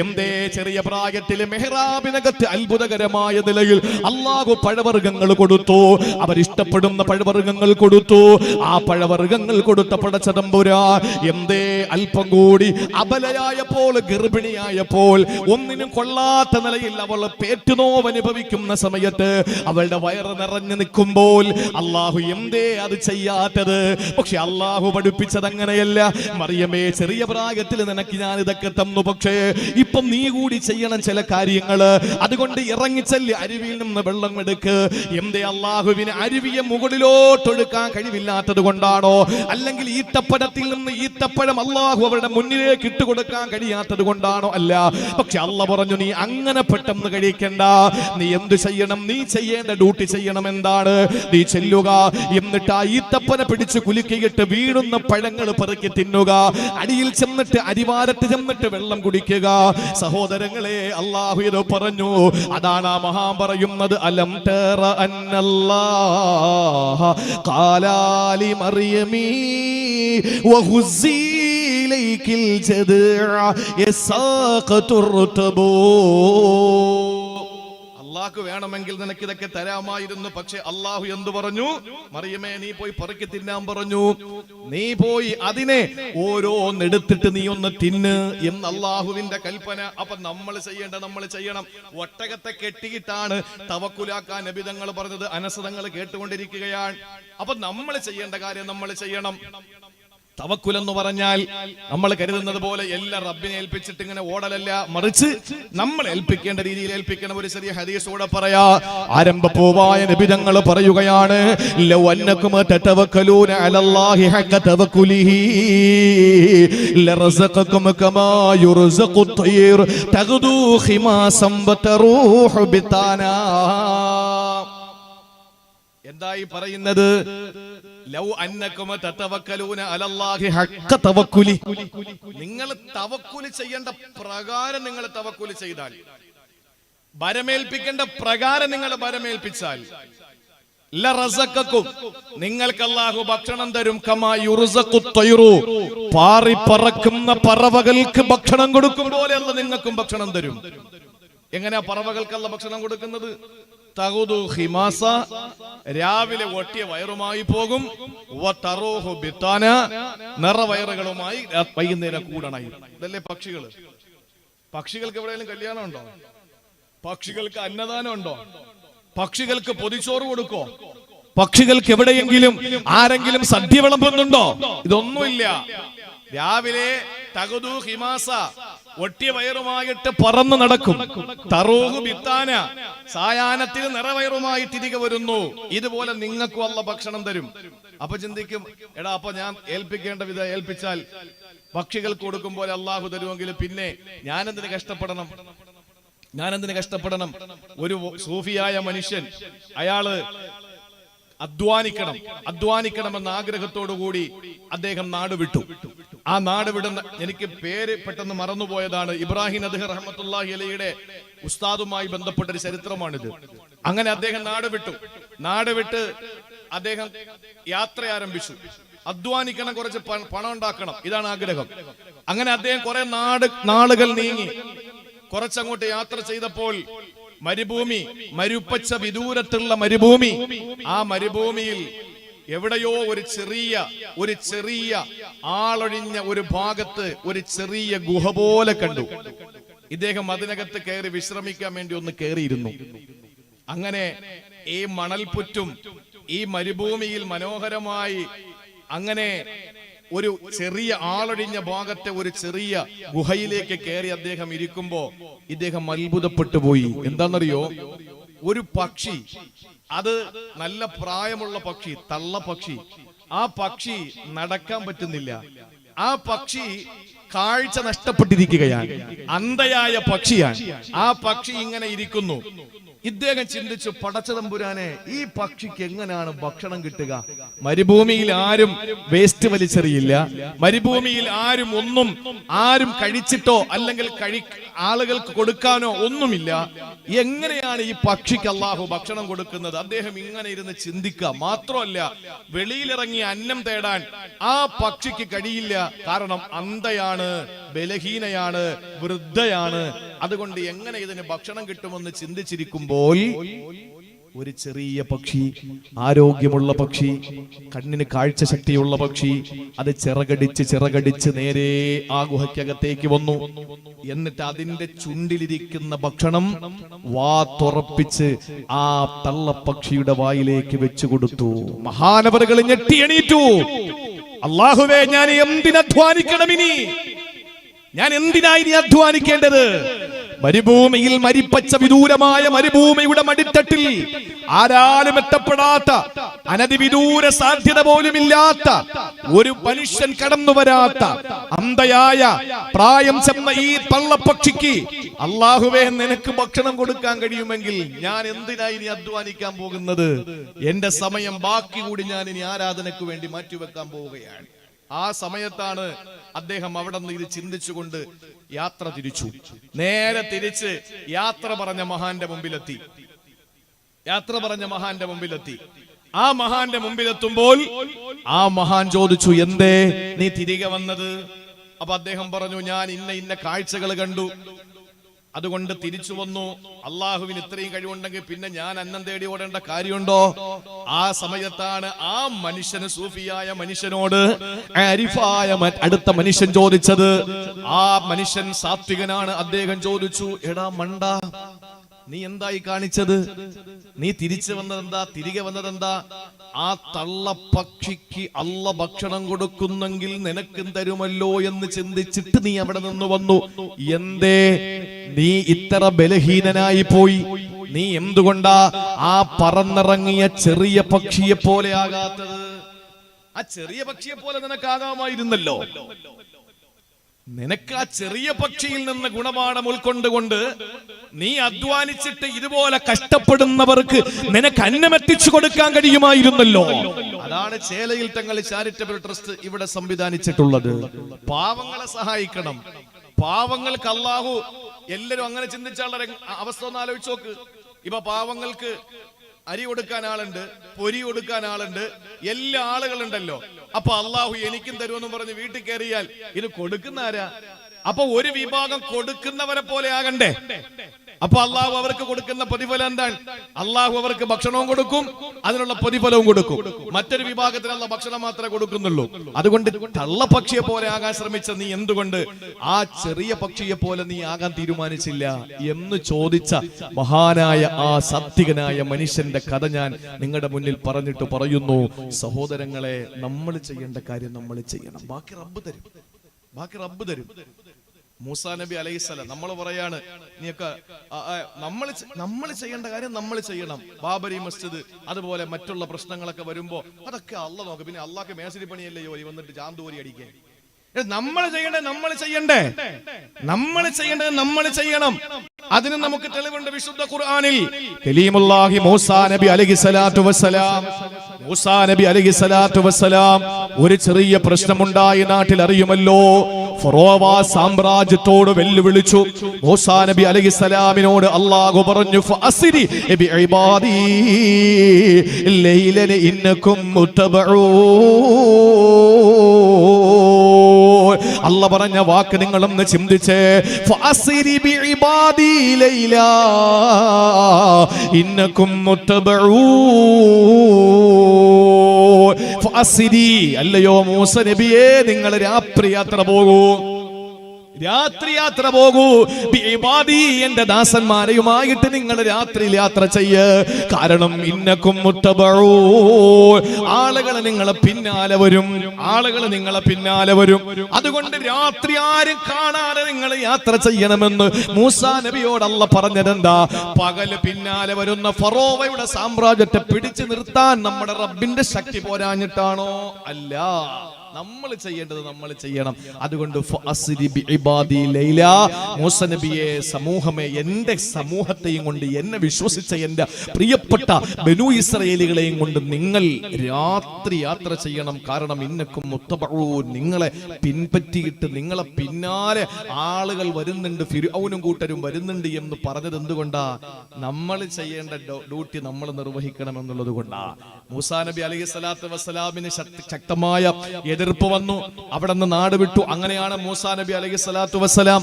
എന്തേ ചെറിയ പ്രായത്തിൽ മെഹ്റാബിനകത്ത് അത്ഭുതകരമായ നിലയിൽ അല്ലാഹു പഴവർഗ്ഗങ്ങൾ കൊടുത്തു, അവരിഷ്ടപ്പെടുന്ന പഴവർഗ്ഗങ്ങൾ കൊടുത്തു. ആ പഴവർഗ്ഗങ്ങൾ കൊടുത്ത പടച്ചതമ്പുരാൻ എന്തേ അല്പം കൂടി അബലയായപ്പോൾ, ഗർഭിണിയായപ്പോൾ, ഒന്നിനും കൊള്ളാത്ത നിലയിൽ അവൾ പേറ്റുനോവ് അനുഭവിക്കുന്ന സമയത്ത്, അവളുടെ വയറ് നിറഞ്ഞു നിൽക്കുമ്പോൾ അല്ലാഹു എന്തേ അത് ചെയ്യാത്തത്? പക്ഷെ അല്ലാഹു പഠിപ്പിച്ചത് അങ്ങനെയല്ല. മറിയമേ, ചെറിയ പ്രായത്തിൽ നിനക്ക് ഞാൻ ഇതൊക്കെ തന്നു, പക്ഷേ ഇപ്പം നീ കൂടി ചെയ്യണം ചില കാര്യങ്ങള്. അതുകൊണ്ട് ഇറങ്ങിച്ചെല്ല്, അരുവിയിൽ നിന്ന് വെള്ളം എടുക്ക്. എന്തേ അല്ലാഹുവിന് അരുവിയെ മുകളിലോട്ടൊഴുക്കാൻ കഴിവില്ലാത്തത് കൊണ്ടാണോ? അല്ലെങ്കിൽ ഈത്തപ്പഴത്തിൽ നിന്ന് ഈത്തപ്പഴം അല്ലാഹു അവരുടെ മുന്നിലേക്ക് ഇട്ടുകൊടുക്കാൻ കഴിയാത്തത് കൊണ്ടാണോ? അല്ല. പക്ഷെ അല്ലാഹു പറഞ്ഞു, നീ അങ്ങനെ പെട്ടെന്ന് കഴിക്കണ്ട. നീ എന്ത് ചെയ്യണം? നീ ചെയ്യേണ്ട ഡ്യൂട്ടി ചെയ്യണം. എന്താണ്? നീ ചെല്ലുക, എന്നിട്ട് ആ ഈത്തപ്പന പിടിച്ച് കുലുക്കിയിട്ട് വീഴുന്ന പഴങ്ങൾ പെറുക്കി തിന്നുക. അടിയിൽ ചെന്നിട്ട്, അരിവാരത്ത് ചെന്നിട്ട് വെള്ളം കുടിക്കുക. സഹോദരങ്ങളെ, അല്ലാഹു ഇത് പറഞ്ഞു. അതാണ് ആ മഹാൻ പറയുന്നത്, അലം തറ അന്നല്ലാഹ ഖാലാലി മറിയമി വഹുസി ഇലൈകിൽ ജദ്അ യസാഖതുർതബൂ. അല്ലാഹു വേണമെങ്കിൽ നിനക്ക് ഇതൊക്കെ തരാമായിരുന്നു. പക്ഷെ അല്ലാഹു എന്തു പറഞ്ഞു? മറിയമേ, നീ പോയി പെറുക്കി തിന്നാൻ പറഞ്ഞു. നീ പോയി അതിനെ ഓരോന്നെടുത്തിട്ട് നീ ഒന്ന് തിന്ന് എന്ന് അല്ലാഹുവിന്റെ കൽപ്പന. അപ്പൊ നമ്മൾ ചെയ്യണം. ഒട്ടകത്തെ കെട്ടിയിട്ടാണ് തവക്കുലാക്കാൻ നബി തങ്ങൾ പറഞ്ഞത്. അനസ് തങ്ങൾ കേട്ടുകൊണ്ടിരിക്കുകയാണ്. അപ്പൊ നമ്മൾ ചെയ്യേണ്ട കാര്യം നമ്മൾ ചെയ്യണം. തവക്കുൽ എന്ന് പറഞ്ഞാൽ നമ്മൾ കരുതുന്നത് പോലെ എല്ലാം റബ്ബിനെ ഏൽപ്പിച്ചിട്ട് ഇങ്ങനെ ഓടലല്ല, മറിച്ച് നമ്മൾ ഏൽപ്പിക്കേണ്ട രീതിയിൽ ഏൽപ്പിക്കണം. ഒരു ചെറിയ ഹദീസ് കൂടെ പറയാ. ആരംഭപൂവായ നബി തങ്ങൾ പറയുകയാണ്, ലൗ അന്നകും തതവക്കലൂന അലല്ലാഹി ഹഖ തവക്കുലിഹി ലറസഖകും കമാ യുർസഖു തയ്ർ തഗ്ദു ഖിമാസം വതറൂഹു ബിതാനാ. എന്തായി പറയുന്നത്? ലൗ അന്നകും തതവക്കലൂന അലല്ലാഹി ഹഖ തവക്കുലി, നിങ്ങൾ തവക്കുൽ ചെയ്യേണ്ട പ്രകാരം നിങ്ങൾ തവക്കുൽ ചെയ്താൽ, ഭരമേൽപ്പിക്കേണ്ട പ്രകാരം നിങ്ങൾ ഭരമേൽപ്പിച്ചാൽ, ലറസഖകും, നിങ്ങൾക്ക് അല്ലാഹു ഭക്ഷണം തരും. കമാ യുർസഖു തയ്റു, പാറി പറക്കുന്ന പറവകൾക്ക് ഭക്ഷണം കൊടുക്കും പോലെ അല്ലാഹു നിങ്ങൾക്കും ഭക്ഷണം തരും. എങ്ങനെയാ പറവകൾക്ക് അല്ലാഹു ഭക്ഷണം കൊടുക്കുന്നത്? തഗുദു ഖിമാസ, രാവിലെ ഒട്ടിയ വയറുമായി പോകും. വതറൂഹു ബിതാന, നിറവയറുകളുമായി വൈകുന്നേരം കൂടണായി. ഇതല്ലേ പക്ഷികൾ? പക്ഷികൾക്ക് എവിടെയെങ്കിലും കല്യാണം ഉണ്ടോ? പക്ഷികൾക്ക് അന്നദാനം ഉണ്ടോ? പക്ഷികൾക്ക് പൊതിച്ചോറ് കൊടുക്കോ? പക്ഷികൾക്ക് എവിടെയെങ്കിലും ആരെങ്കിലും സദ്യ വിളമ്പുന്നുണ്ടോ? ഇതൊന്നുമില്ല. രാവിലെ തഗുദു ഖിമാസ, ഒട്ടിയ വയറുമായിട്ട് പറന്നു നടക്കും. തറൂഹു ബിത്താന, സായാഹ്നത്തിൽ നിറവയറുമായി തിരികെ വരുന്നു. ഇതുപോലെ നിങ്ങൾക്കും അല്ലാഹു ഭക്ഷണം തരും. അപ്പൊ ചിന്തിക്കും, എടാ, അപ്പൊ ഞാൻ ഏൽപ്പിക്കേണ്ട വിധം ഏൽപ്പിച്ചാൽ പക്ഷികൾക്ക് കൊടുക്കും പോലെ അല്ലാഹു തരുമെങ്കിൽ പിന്നെ ഞാനെന്തിന് കഷ്ടപ്പെടണം? ഒരു സൂഫിയായ മനുഷ്യൻ, അയാള് അധ്വാനിക്കണമെന്ന ആഗ്രഹത്തോടു കൂടി അദ്ദേഹം നാട് വിട്ടു. ആ നാട് വിടുന്ന, എനിക്ക് പേര് പെട്ടെന്ന് മറന്നുപോയതാണ്, ഇബ്രാഹിം അദ്ഹർ റഹ്മത്തുള്ളാഹി അലൈഹിയുടെ ഉസ്താദുമായി ബന്ധപ്പെട്ട ഒരു ചരിത്രമാണിത്. അങ്ങനെ അദ്ദേഹം നാട് വിട്ട് അദ്ദേഹം യാത്ര ആരംഭിച്ചു. അധ്വാനിക്കണം, കുറച്ച് പണം ഉണ്ടാക്കണം, ഇതാണ് ആഗ്രഹം. അങ്ങനെ അദ്ദേഹം കുറെ നാളുകൾ നീങ്ങി. കുറച്ചങ്ങോട്ട് യാത്ര ചെയ്തപ്പോൾ മരുഭൂമി, മരുപ്പച്ച വിദൂരത്തുള്ള മരുഭൂമി, ആ മരുഭൂമിയിൽ എവിടെയോ ഒരു ചെറിയ ആളൊഴിഞ്ഞ ഒരു ഭാഗത്ത് ഒരു ചെറിയ ഗുഹ പോലെ കണ്ടു. ഇദ്ദേഹം അതിനകത്ത് കയറി വിശ്രമിക്കാൻ വേണ്ടി ഒന്ന് കയറിയിരുന്നു. അങ്ങനെ ഈ മണൽപുറ്റും ഈ മരുഭൂമിയിൽ മനോഹരമായി അങ്ങനെ ഒരു ചെറിയ ആളൊഴിഞ്ഞ ഭാഗത്തെ ഒരു ചെറിയ ഗുഹയിലേക്ക് കയറി അദ്ദേഹം ഇരിക്കുമ്പോ ഇദ്ദേഹം അത്ഭുതപ്പെട്ടു പോയി. എന്താണെന്നറിയോ? ഒരു പക്ഷി, അത് നല്ല പ്രായമുള്ള പക്ഷി, തള്ള പക്ഷി. ആ പക്ഷി നടക്കാൻ പറ്റുന്നില്ല. ആ പക്ഷി കാഴ്ച നഷ്ടപ്പെട്ടിരിക്കുകയാണ്, അന്ധയായ പക്ഷിയാണ്. ആ പക്ഷി ഇങ്ങനെ ഇരിക്കുന്നു. ഇദ്ദേഹം ചിന്തിച്ചു, പടച്ചതമ്പുരാനെ, ഈ പക്ഷിക്ക് എങ്ങനെയാണ് ഭക്ഷണം കിട്ടുക? മരുഭൂമിയിൽ ആരും വേസ്റ്റ് വലിച്ചെറിയില്ല, മരുഭൂമിയിൽ ആരും കഴിച്ചിട്ടോ അല്ലെങ്കിൽ ആളുകൾക്ക് കൊടുക്കാനോ ഒന്നുമില്ല. എങ്ങനെയാണ് ഈ പക്ഷിക്ക് അള്ളാഹു ഭക്ഷണം കൊടുക്കുന്നത്? അദ്ദേഹം ഇങ്ങനെ ഇരുന്ന് ചിന്തിക്കുക. മാത്രമല്ല, വെളിയിലിറങ്ങി അന്നം തേടാൻ ആ പക്ഷിക്ക് കഴിയില്ല. കാരണം അന്ധയാണ്, ബലഹീനയാണ്, വൃദ്ധയാണ്. അതുകൊണ്ട് എങ്ങനെ ഇതിന് ഭക്ഷണം കിട്ടുമെന്ന് ചിന്തിച്ചിരിക്കുമ്പോൾ ഒരു ചെറിയ പക്ഷി, ആരോഗ്യമുള്ള പക്ഷി, കണ്ണിന് കാഴ്ച ശക്തിയുള്ള പക്ഷി, അത് ചിറകടിച്ച് നേരെ ആ ഗുഹയ്ക്കകത്തേക്ക് വന്നു. എന്നിട്ട് അതിന്റെ ചുണ്ടിലിരിക്കുന്ന ഭക്ഷണം തുറപ്പിച്ച് ആ തള്ളപ്പക്ഷിയുടെ വായിലേക്ക് വെച്ചു കൊടുത്തു. മഹാനവറുകൾ ഞെട്ടി എണീറ്റു. അല്ലാഹുവേ, ഞാൻ എന്തിനധ്വാനിക്കണം ഇനി? ഞാൻ എന്തിനായി അധ്വാനിക്കേണ്ടത്? മരുഭൂമിയിൽ, മരിപ്പച്ച വിദൂരമായ മരുഭൂമിയുടെ മടിത്തട്ടിൽ ആരാലും എത്തപ്പെടാത്ത, അനധിവിദൂര സാധ്യത പോലുമില്ലാത്ത, ഒരു മനുഷ്യൻ കടന്നു വരാത്ത അന്ധയായ പ്രായം ചെന്ന ഈ പള്ളപ്പക്ഷിക്ക് അല്ലാഹുവേ നിനക്ക് ഭക്ഷണം കൊടുക്കാൻ കഴിയുമെങ്കിൽ ഞാൻ എന്തിനായി ഇനി അധ്വാനിക്കാൻ പോകുന്നത്? എന്റെ സമയം ബാക്കി കൂടി ഞാൻ ഇനി ആരാധനയ്ക്ക് വേണ്ടി മാറ്റിവെക്കാൻ പോവുകയാണ്. ആ സമയത്താണ് അദ്ദേഹം അവിടെ നിന്ന് ഇത് ചിന്തിച്ചുകൊണ്ട് യാത്ര തിരിച്ചു. നേരെ തിരിച്ച് യാത്ര പറഞ്ഞ മഹാന്റെ മുമ്പിലെത്തി. ആ മഹാന്റെ മുമ്പിലെത്തുമ്പോൾ ആ മഹാൻ ചോദിച്ചു, എന്തേ നീ തിരികെ വന്നത്? അപ്പൊ അദ്ദേഹം പറഞ്ഞു, ഞാൻ ഇന്ന കാഴ്ചകൾ കണ്ടു, അതുകൊണ്ട് തിരിച്ചു വന്നു. അള്ളാഹുവിന് ഇത്രയും കഴിവുണ്ടെങ്കിൽ പിന്നെ ഞാൻ അന്നം തേടി ഓടേണ്ട കാര്യമുണ്ടോ? ആ സമയത്താണ് ആ മനുഷ്യന്, സൂഫിയായ മനുഷ്യനോട് ആരിഫായ അടുത്ത മനുഷ്യൻ ചോദിച്ചത്. ആ മനുഷ്യൻ സാത്വികനാണ്. അദ്ദേഹം ചോദിച്ചു, എടാ മണ്ട, നീ എന്തായി കാണിച്ചത്? നീ തിരിച്ചു വന്നതെന്താ? തിരികെ വന്നതെന്താ? ആ തള്ളപ്പക്ഷിക്ക് അള്ള ഭക്ഷണം കൊടുക്കുന്നെങ്കിൽ നിനക്കും തരുമല്ലോ എന്ന് ചിന്തിച്ചിട്ട് നീ അവിടെ നിന്ന് വന്നു. എന്തേ നീ ഇത്ര ബലഹീനനായി പോയി? നീ എന്തുകൊണ്ടാ ആ പറന്നിറങ്ങിയ ചെറിയ പക്ഷിയെ പോലെ ആകാത്തത്? ആ ചെറിയ പക്ഷിയെ പോലെ നിനക്കാകാമായിരുന്നല്ലോ. നിനക്ക് ആ ചെറിയ പക്ഷിയിൽ നിന്ന് ഗുണപാഠം ഉൾക്കൊണ്ടുകൊണ്ട് നീ അധ്വാനിച്ചിട്ട് ഇതുപോലെ കഷ്ടപ്പെടുന്നവർക്ക് നിനക്ക് അന്നമെത്തിച്ചു കൊടുക്കാൻ കഴിയുമായിരുന്നല്ലോ. അതാണ് ചേലയിൽ തങ്ങൾ ചാരിറ്റബിൾ ട്രസ്റ്റ് ഇവിടെ സംവിധാനിച്ചിട്ടുള്ളത്. പാവങ്ങളെ സഹായിക്കണം. പാവങ്ങൾക്ക് അല്ലാഹു, എല്ലാരും അങ്ങനെ ചിന്തിച്ചാൽ അവസ്ഥ ഒന്ന് ആലോചിച്ച് നോക്ക്. ഇപ്പൊ പാവങ്ങൾക്ക് അരി കൊടുക്കാൻ ആളുണ്ട്, പൊരി കൊടുക്കാൻ ആളുണ്ട്, എല്ലാ ആളുകളുണ്ടല്ലോ. അപ്പൊ അള്ളാഹു എനിക്കും തരുമെന്ന് പറഞ്ഞ് വീട്ടിൽ കയറിയാൽ ഇത് കൊടുക്കുന്ന ആരാ? അപ്പൊ ഒരു വിഭാഗം കൊടുക്കുന്നവരെ പോലെ ആകണ്ടേ? അപ്പൊ അള്ളാഹു അവർക്ക് കൊടുക്കുന്ന പ്രതിഫലം എന്താണ്? അള്ളാഹു അവർക്ക് ഭക്ഷണവും കൊടുക്കും, അതിനുള്ള പ്രതിഫലവും കൊടുക്കും. മറ്റൊരു വിഭാഗത്തിനുള്ള ഭക്ഷണം മാത്രമേ കൊടുക്കുന്നുള്ളൂ. അതുകൊണ്ട് തള്ളപ്പക്ഷിയെ പോലെ ആകാൻ ശ്രമിച്ച നീ എന്തുകൊണ്ട് ആ ചെറിയ പക്ഷിയെ പോലെ നീ ആകാൻ തീരുമാനിച്ചില്ല എന്ന് ചോദിച്ച മഹാനായ ആ സാത്വികനായ മനുഷ്യന്റെ കഥ ഞാൻ നിങ്ങളുടെ മുന്നിൽ പറഞ്ഞിട്ട് പറയുന്നു, സഹോദരങ്ങളെ, നമ്മൾ ചെയ്യേണ്ട കാര്യം നമ്മൾ ചെയ്യണം. ബാക്കി റബ്ബ് തരും. മൂസാ നബി അലൈഹിസ്സലാം നമ്മൾ പറയാണ്, നീയൊക്കെ നമ്മൾ ചെയ്യേണ്ട കാര്യം നമ്മൾ ചെയ്യണം. ബാബരി മസ്ജിദ് അതുപോലെ മറ്റുള്ള പ്രശ്നങ്ങളൊക്കെ വരുമ്പോ അതൊക്കെ അള്ള നോക്കും. പിന്നെ അള്ളാഹ്ക്ക് മേശരി പണിയല്ലേ ജോലി, വന്നിട്ട് ജാന്തൂരി അടിക്കാൻ. നമ്മൾ ചെയ്യണം. അതിന് നമുക്ക് തെളിവുണ്ട് വിശുദ്ധ ഖുർആനിൽ. കലീമുല്ലാഹി മൂസാ നബി അലൈഹിസ്സലാത്തു വസ്സലാം ഒരു ചെറിയ പ്രശ്നമുണ്ടായി നാട്ടിൽ, അറിയുമല്ലോ. ഫറോവ സാമ്രാജ്യത്തോട് വെല്ലുവിളിച്ചു. മൂസാ നബി അലൈഹിസ്സലാമിനോട് അല്ലാഹു പറഞ്ഞു, ഫഅസ്രി ബിഇബാദി ലൈലൻ ഇന്നകും മുത്തബഊൻ. അല്ലാഹു പറഞ്ഞ വാക്ക് നിങ്ങളൊന്ന് ചിന്തിച്ചേ. ഫഅസ്രി ബിഇബാദി ലൈലാ ഇന്നകും മുത്തബഊൻ. ഫഅസ്രി, അല്ലയോ മൂസ നബിയേ, നിങ്ങൾ രാത്രി യാത്ര പോകൂ. രാത്രി യാത്ര പോകൂ. ബിഇബാദി, എന്റെ ദാസന്മാരെയുമായിട്ട് നിങ്ങൾ രാത്രിയിൽ യാത്ര ചെയ്യ്. കാരണം ഇന്നക്കും മുത്തബഊ, ആളുകൾ നിങ്ങളെ പിന്നാലെ വരും, ആളുകൾ നിങ്ങളെ പിന്നാലെ വരും. അതുകൊണ്ട് രാത്രി ആരും കാണാതെ നിങ്ങൾ യാത്ര ചെയ്യണമെന്ന് മൂസാ നബിയോട് അല്ലാഹ് പറഞ്ഞതെന്താ? പകല് പിന്നാലെ വരുന്ന ഫറോവയുടെ സാമ്രാജ്യത്തെ പിടിച്ചു നിർത്താൻ നമ്മുടെ റബ്ബിന്റെ ശക്തി പോരാഞ്ഞിട്ടാണോ? അല്ല, നമ്മൾ ചെയ്യേണ്ടത് നമ്മൾ ചെയ്യണം. അതുകൊണ്ട് മൂസ നബിയെ, സമൂഹമേ, എന്റെ സമൂഹത്തെയും കൊണ്ട്, എന്നെ വിശ്വസിച്ച എന്റെ പ്രിയപ്പെട്ട ബനൂ ഇസ്രായേലികളെയും കൊണ്ട് നിങ്ങൾ രാത്രി യാത്ര ചെയ്യണം. കാരണം ഇന്നക്കും മുത്തബഊൻ, നിങ്ങളെ പിൻപറ്റിയിട്ട് നിങ്ങളെ പിന്നാലെ ആളുകൾ വരുന്നുണ്ട്, ഫിർഔനും കൂട്ടരും വരുന്നുണ്ട് എന്ന് പറഞ്ഞത് എന്തുകൊണ്ടാ? നമ്മൾ ചെയ്യേണ്ട ഡ്യൂട്ടി നമ്മൾ നിർവഹിക്കണം എന്നുള്ളത് കൊണ്ടാ. മൂസാ നബി അലൈഹി സ്വലാത്തു വസ്സലാമിന് ശക്തമായ എതിർപ്പ് വന്നു. അവിടെ നിന്ന് നാട് വിട്ടു. അങ്ങനെയാണ് മൂസാ നബി അലൈഹി സ്വലാത്തു വസ്സലാം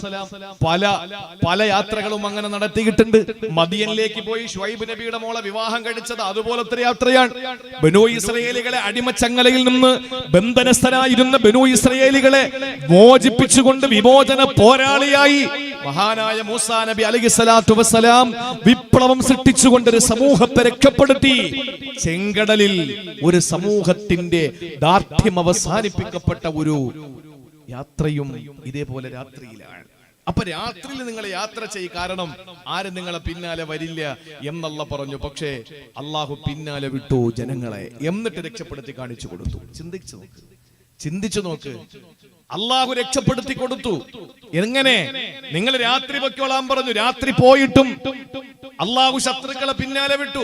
പല യാത്രകളും അങ്ങനെ നടത്തിയിട്ടുണ്ട്. മദിയനിലേക്ക് പോയി ശുഐബ് നബിയുടെ മോളെ വിവാഹം കഴിച്ചത് അതുപോലത്തെ യാത്രയാണ്. ബനൂ ഇസ്രായേലികളെ അടിമച്ചങ്ങലയിൽ നിന്ന് ബന്ധനസ്ഥരായിരുന്ന ബനൂ ഇസ്രായേലികളെ മോചിപ്പിച്ചുകൊണ്ട് വിമോചന പോരാളിയായി മഹാനായ മൂസാ നബി അലൈഹി സ്വലാത്തു വസ്സലാം വിപ്ലവം സൃഷ്ടിച്ചുകൊണ്ട് ഒരു സമൂഹത്തെ രക്ഷപ്പെടുത്തി. ചെങ്കടലിൽ ഒരു സമൂഹത്തിന്റെ ദാർഢ്യം അവസാനിപ്പിക്കപ്പെട്ട ഒരു യാത്രയും ഇതേപോലെ രാത്രിയിലാണ്. അപ്പൊ രാത്രിയിൽ നിങ്ങൾ യാത്ര ചെയ്യും. കാരണം ആരും നിങ്ങളെ പിന്നാലെ വരില്ല എന്നല്ല പറഞ്ഞു. പക്ഷേ അള്ളാഹു പിന്നാലെ വിട്ടു ജനങ്ങളെ, എന്നിട്ട് രക്ഷപ്പെടുത്തി കാണിച്ചു കൊടുത്തു. ചിന്തിച്ചു നോക്ക്. അള്ളാഹു രക്ഷപ്പെടുത്തി കൊടുത്തു. എങ്ങനെ? നിങ്ങൾ രാത്രി പൊയ്ക്കോളാൻ പറഞ്ഞു. രാത്രി പോയിട്ടും അള്ളാഹു ശത്രുക്കളെ പിന്നാലെ വിട്ടു,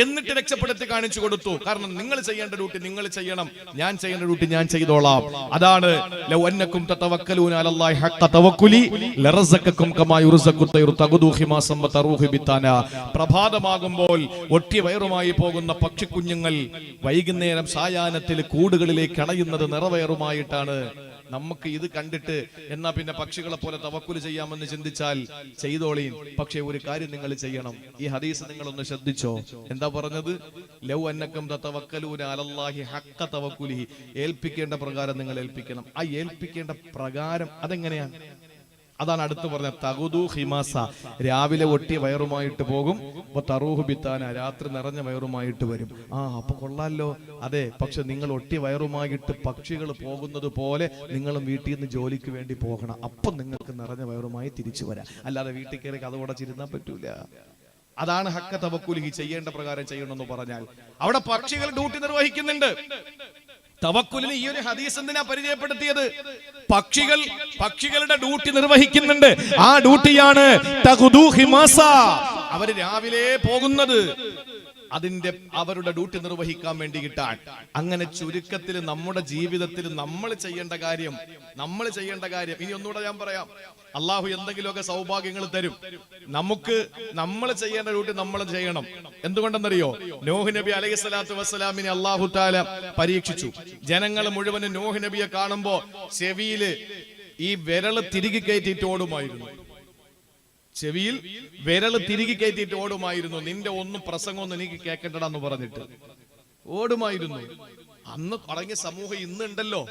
എന്നിട്ട് രക്ഷപ്പെടുത്തി കാണിച്ചു കൊടുത്തു. കാരണം നിങ്ങൾ ചെയ്യേണ്ട ഡ്യൂട്ടി നിങ്ങൾ ചെയ്യണം, ഞാൻ ചെയ്യേണ്ട ഡ്യൂട്ടി ഞാൻ ചെയ്തോളാം. അതാണ് ലൗ അന്നകും തതവക്കലൂന അലല്ലാഹി ഹഖ്ക തവക്കുലി ലറസഖകും കമാ യുർസഖു തൈറു തഗ്ദു ഖിമാസം വതറൂഹു ബിതാന. പ്രഭാതമാകുമ്പോൾ ഒട്ടി വയറുമായി പോകുന്ന പക്ഷിക്കുഞ്ഞുങ്ങൾ വൈകുന്നേരം സായാഹ്നത്തിൽ കൂടുകളിലേക്ക് അണയുന്നത് നിറവയറുമായിട്ടാണ്. നമുക്ക് ഇത് കണ്ടിട്ട് എന്നാ പിന്നെ പക്ഷികളെ പോലെ തവക്കുല് ചെയ്യാമെന്ന് ചിന്തിച്ചാൽ ചെയ്തോളീൻ. പക്ഷെ ഒരു കാര്യം നിങ്ങൾ ചെയ്യണം. ഈ ഹദീസ് നിങ്ങളൊന്ന് ശ്രദ്ധിച്ചോ. എന്താ പറഞ്ഞത്? ലൗ അന്നകും തതവക്കലൂന അലല്ലാഹി ഹഖ്ക തവക്കുലിഹി, ഏൽപ്പിക്കേണ്ട പ്രകാരം നിങ്ങൾ ഏൽപ്പിക്കണം. ആ ഏൽപ്പിക്കേണ്ട പ്രകാരം അതെങ്ങനെയാണ്? അതാണ് അടുത്ത് പറഞ്ഞ തഗുദു ഹിമാസ, രാവിലെ ഒട്ടിയ വയറുമായിട്ട് പോകും. തറൂഹു ബിത്താന, രാത്രി നിറഞ്ഞ വയറുമായിട്ട് വരും. അപ്പൊ കൊള്ളാലോ. അതെ, പക്ഷെ നിങ്ങൾ ഒട്ടിയ വയറുമായിട്ട് പക്ഷികൾ പോകുന്നത് പോലെ നിങ്ങളും വീട്ടിൽ നിന്ന് ജോലിക്ക് വേണ്ടി പോകണം. അപ്പം നിങ്ങൾക്ക് നിറഞ്ഞ വയറുമായി തിരിച്ചു വരാം. അല്ലാതെ വീട്ടിൽ കയറി കഥ ഉടച്ചിരുന്നാൻ പറ്റൂല. അതാണ് ഹഖ്ക തവക്കുലിഹി, ചെയ്യേണ്ട പ്രകാരം ചെയ്യണമെന്ന് പറഞ്ഞാൽ. അവിടെ പക്ഷികൾ ഡ്യൂട്ടി നിർവഹിക്കുന്നുണ്ട്. തവക്കുലിന് ഈ ഒരു ഹദീസ് എന്തിനാ പരിചയപ്പെടുത്തിയത്? പക്ഷികളുടെ ഡ്യൂട്ടി നിർവഹിക്കുന്നുണ്ട്. ആ ഡ്യൂട്ടിയാണ് തഗ്ദു ഹിമാസ. അവര് രാവിലെ പോകുന്നത് അവരുടെ ഡ്യൂട്ടി നിർവഹിക്കാൻ വേണ്ടിയിട്ടാണ്. അങ്ങനെ ചുരുക്കത്തിൽ നമ്മുടെ ജീവിതത്തിൽ നമ്മൾ ചെയ്യേണ്ട കാര്യം ഇനി ഒന്നുകൂടെ ഞാൻ പറയാം. അള്ളാഹു എന്തെങ്കിലുമൊക്കെ സൗഭാഗ്യങ്ങൾ തരും. നമ്മൾ ചെയ്യേണ്ട ഡ്യൂട്ടി നമ്മൾ ചെയ്യണം. എന്തുകൊണ്ടെന്നറിയോ? നൂഹ് നബി അലൈഹി സ്വലാത്തു വസ്സലാമിനെ അള്ളാഹു തആല പരീക്ഷിച്ചു. ജനങ്ങൾ മുഴുവനും നൂഹ് നബിയെ കാണുമ്പോ ചെവിയില് ഈ വിരല് തിരികെ കയറ്റിയിട്ട് ഓടുമായിരുന്നു. ചെവിയിൽ വിരല് തിരികെ കയറ്റിയിട്ട് ഓടുമായിരുന്നു. നിന്റെ ഒന്നും പ്രസംഗമൊന്നും എനിക്ക് കേൾക്കണ്ടടാന്ന് പറഞ്ഞിട്ട് ഓടുമായിരുന്നു. അന്ന് തുടങ്ങിയ സമൂഹം ഇന്നുണ്ടല്ലോ.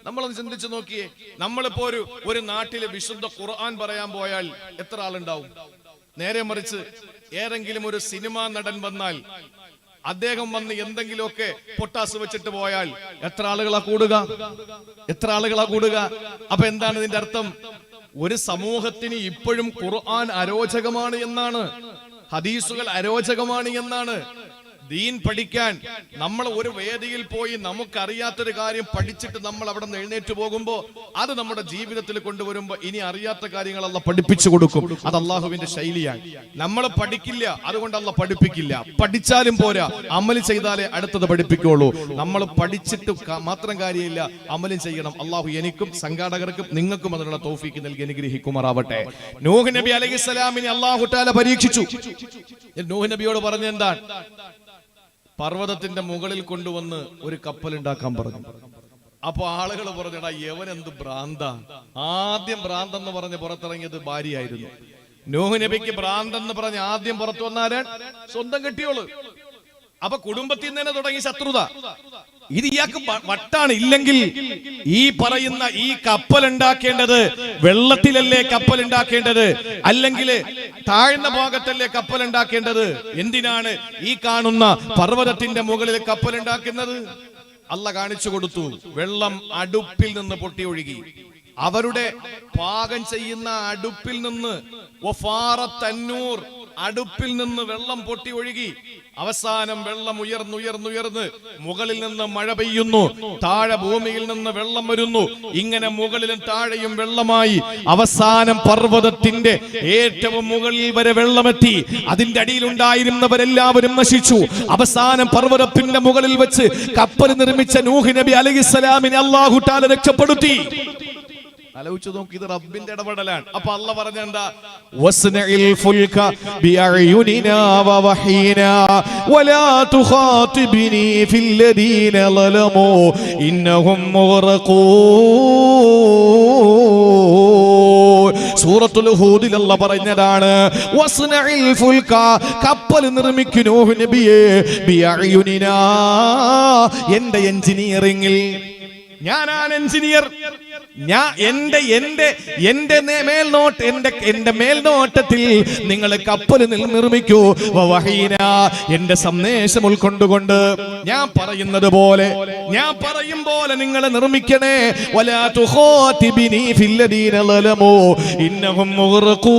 നമ്മളൊന്ന് ചിന്തിച്ചു നോക്കിയേ. നമ്മളിപ്പോ ഒരു നാട്ടില് വിശുദ്ധ ഖുർആൻ പറയാൻ പോയാൽ എത്ര ആളുണ്ടാവും? നേരെ മറിച്ച് ഏതെങ്കിലും ഒരു സിനിമാ നടൻ വന്നാൽ, അദ്ദേഹം വന്ന് എന്തെങ്കിലുമൊക്കെ പൊട്ടാസ് വെച്ചിട്ട് പോയാൽ എത്ര ആളുകളാ കൂടുക? അപ്പൊ എന്താണ് ഇതിന്റെ അർത്ഥം? ഒരു സമൂഹത്തിന് ഇപ്പോഴും ഖുർആൻ അരോചകമാണ് എന്നാണ്, ഹദീസുകൾ അരോചകമാണ് എന്നാണ്. ദീൻ പഠിക്കാൻ നമ്മൾ ഒരു വേദിയിൽ പോയി നമുക്കറിയാത്തൊരു കാര്യം പഠിച്ചിട്ട് നമ്മൾ അവിടെ നിന്ന് എഴുന്നേറ്റ് പോകുമ്പോ അത് നമ്മുടെ ജീവിതത്തിൽ കൊണ്ടുവരുമ്പോ ഇനി അറിയാത്ത കാര്യങ്ങൾ അല്ലാഹ് പഠിപ്പിച്ചു കൊടുക്കും. അത് അള്ളാഹുവിന്റെ ശൈലിയാണ്. നമ്മൾ പഠിക്കില്ല, അതുകൊണ്ട് അല്ലാഹ് പഠിപ്പിക്കില്ല. പഠിച്ചാലും പോരാ, അമല് ചെയ്താലേ അടുത്തത് പഠിപ്പിക്കുള്ളൂ. നമ്മൾ പഠിച്ചിട്ട് മാത്രം കാര്യമില്ല, അമലും ചെയ്യണം. അള്ളാഹു എനിക്കും സംഘാടകർക്കും നിങ്ങൾക്കും അതിനുള്ള തൗഫീക്ക് നൽകി അനുഗ്രഹിക്കുമാറാവട്ടെ. നൂഹ് നബി അലൈഹിസ്സലാമിനെ അല്ലാഹു തആല പരീക്ഷിച്ചു. നൂഹ് നബിയോട് പറഞ്ഞെന്താണ്? പർവ്വതത്തിന്റെ മുകളിൽ കൊണ്ടുവന്ന് ഒരു കപ്പൽ ഉണ്ടാക്കാൻ പറഞ്ഞു. അപ്പൊ ആളുകൾ പറഞ്ഞടാ, യവനെന്ത് ഭ്രാന്ത. ആദ്യം ഭ്രാന്തെന്ന് പറഞ്ഞ് പുറത്തിറങ്ങിയത് ഭാര്യയായിരുന്നു. നൂഹ് നബിക്ക് ഭ്രാന്തെന്ന് പറഞ്ഞ് ആദ്യം പുറത്തു വന്നാരാൻ? സ്വന്തം കെട്ടിയോള്. അപ്പൊ കുടുംബത്തിൽ നിന്ന് തന്നെ തുടങ്ങി ശത്രുത. ഇത് ഇയാൾക്ക് വട്ടാണ്. ഇല്ലെങ്കിൽ ഈ പറയുന്ന ഈ കപ്പൽ ഉണ്ടാക്കേണ്ടത് വെള്ളത്തിലല്ലേ കപ്പൽ ഉണ്ടാക്കേണ്ടത്, അല്ലെങ്കിൽ താഴ്ന്ന ഭാഗത്തല്ലേ കപ്പൽ ഉണ്ടാക്കേണ്ടത്? എന്തിനാണ് ഈ കാണുന്ന പർവ്വതത്തിന്റെ മുകളിൽ കപ്പൽ ഉണ്ടാക്കുന്നത്? അല്ല കാണിച്ചു കൊടുത്തു. വെള്ളം അടുപ്പിൽ നിന്ന് പൊട്ടി ഒഴുകി. അവരുടെ പാകം ചെയ്യുന്ന അടുപ്പിൽ നിന്ന് അടുപ്പിൽ നിന്ന് വെള്ളം പൊട്ടി ഒഴുകി. അവസാനം വെള്ളം ഉയർന്നുയർന്നുയർന്ന് മുകളിൽ നിന്ന് മഴ പെയ്യുന്നു, താഴെ ഭൂമിയിൽ നിന്ന് വെള്ളം വരുന്നു. ഇങ്ങനെ മുകളിലും താഴെയും വെള്ളമായി അവസാനം പർവ്വതത്തിന്റെ ഏറ്റവും മുകളിൽ വരെ വെള്ളമെത്തി. അതിന്റെ അടിയിലുണ്ടായിരുന്നവരെല്ലാവരും നശിച്ചു. അവസാനം പർവ്വതത്തിന്റെ മുകളിൽ വെച്ച് കപ്പൽ നിർമ്മിച്ച നൂഹ് നബി അലൈഹിസ്സലാമിനെ അല്ലാഹു തആല രക്ഷപ്പെടുത്തി. ആലോചിച്ചു നോക്കി, ഇത് റബ്ബിന്റെ ഇടപെടലാണ്. അപ്പൊ അല്ലാഹ് പറഞ്ഞെന്താ? വസ്നഇൽ ഫുൽക ബിഅയുനിനാ വവഹീനാ വലാ തുഖാതിബ്നി ഫില്ലദീന ളലമൂ ഇന്നഹും മുഗ്റഖൂൻ. സൂറത്തുൽ ഹൂദിൽ അല്ലാഹ് പറഞ്ഞതാണ്, വസ്നഇൽ ഫുൽക, കപ്പൽ നിർമ്മിക്കൂ നൂഹ് നബിയേ, ബിഅയുനിനാ, എന്റെ എഞ്ചിനീയറിംഗിൽ. ഞാനാണ് എഞ്ചിനീയർ. എന്റെ മേൽനോട്ടത്തിൽ നിങ്ങൾ കപ്പൽ നിർമ്മിക്കൂ. വഹീന, എന്റെ സന്ദേശം ഉൾക്കൊണ്ടുകൊണ്ട് ഞാൻ പറയുന്നത് പോലെ, ഞാൻ പറയും പോലെ നിങ്ങൾ നിർമ്മിക്കണേ. വലാ തുഖാതിബിനി ഫില്ലദീന ളലമൂ ഇന്നഹും മുഗ്റഖൂൻ.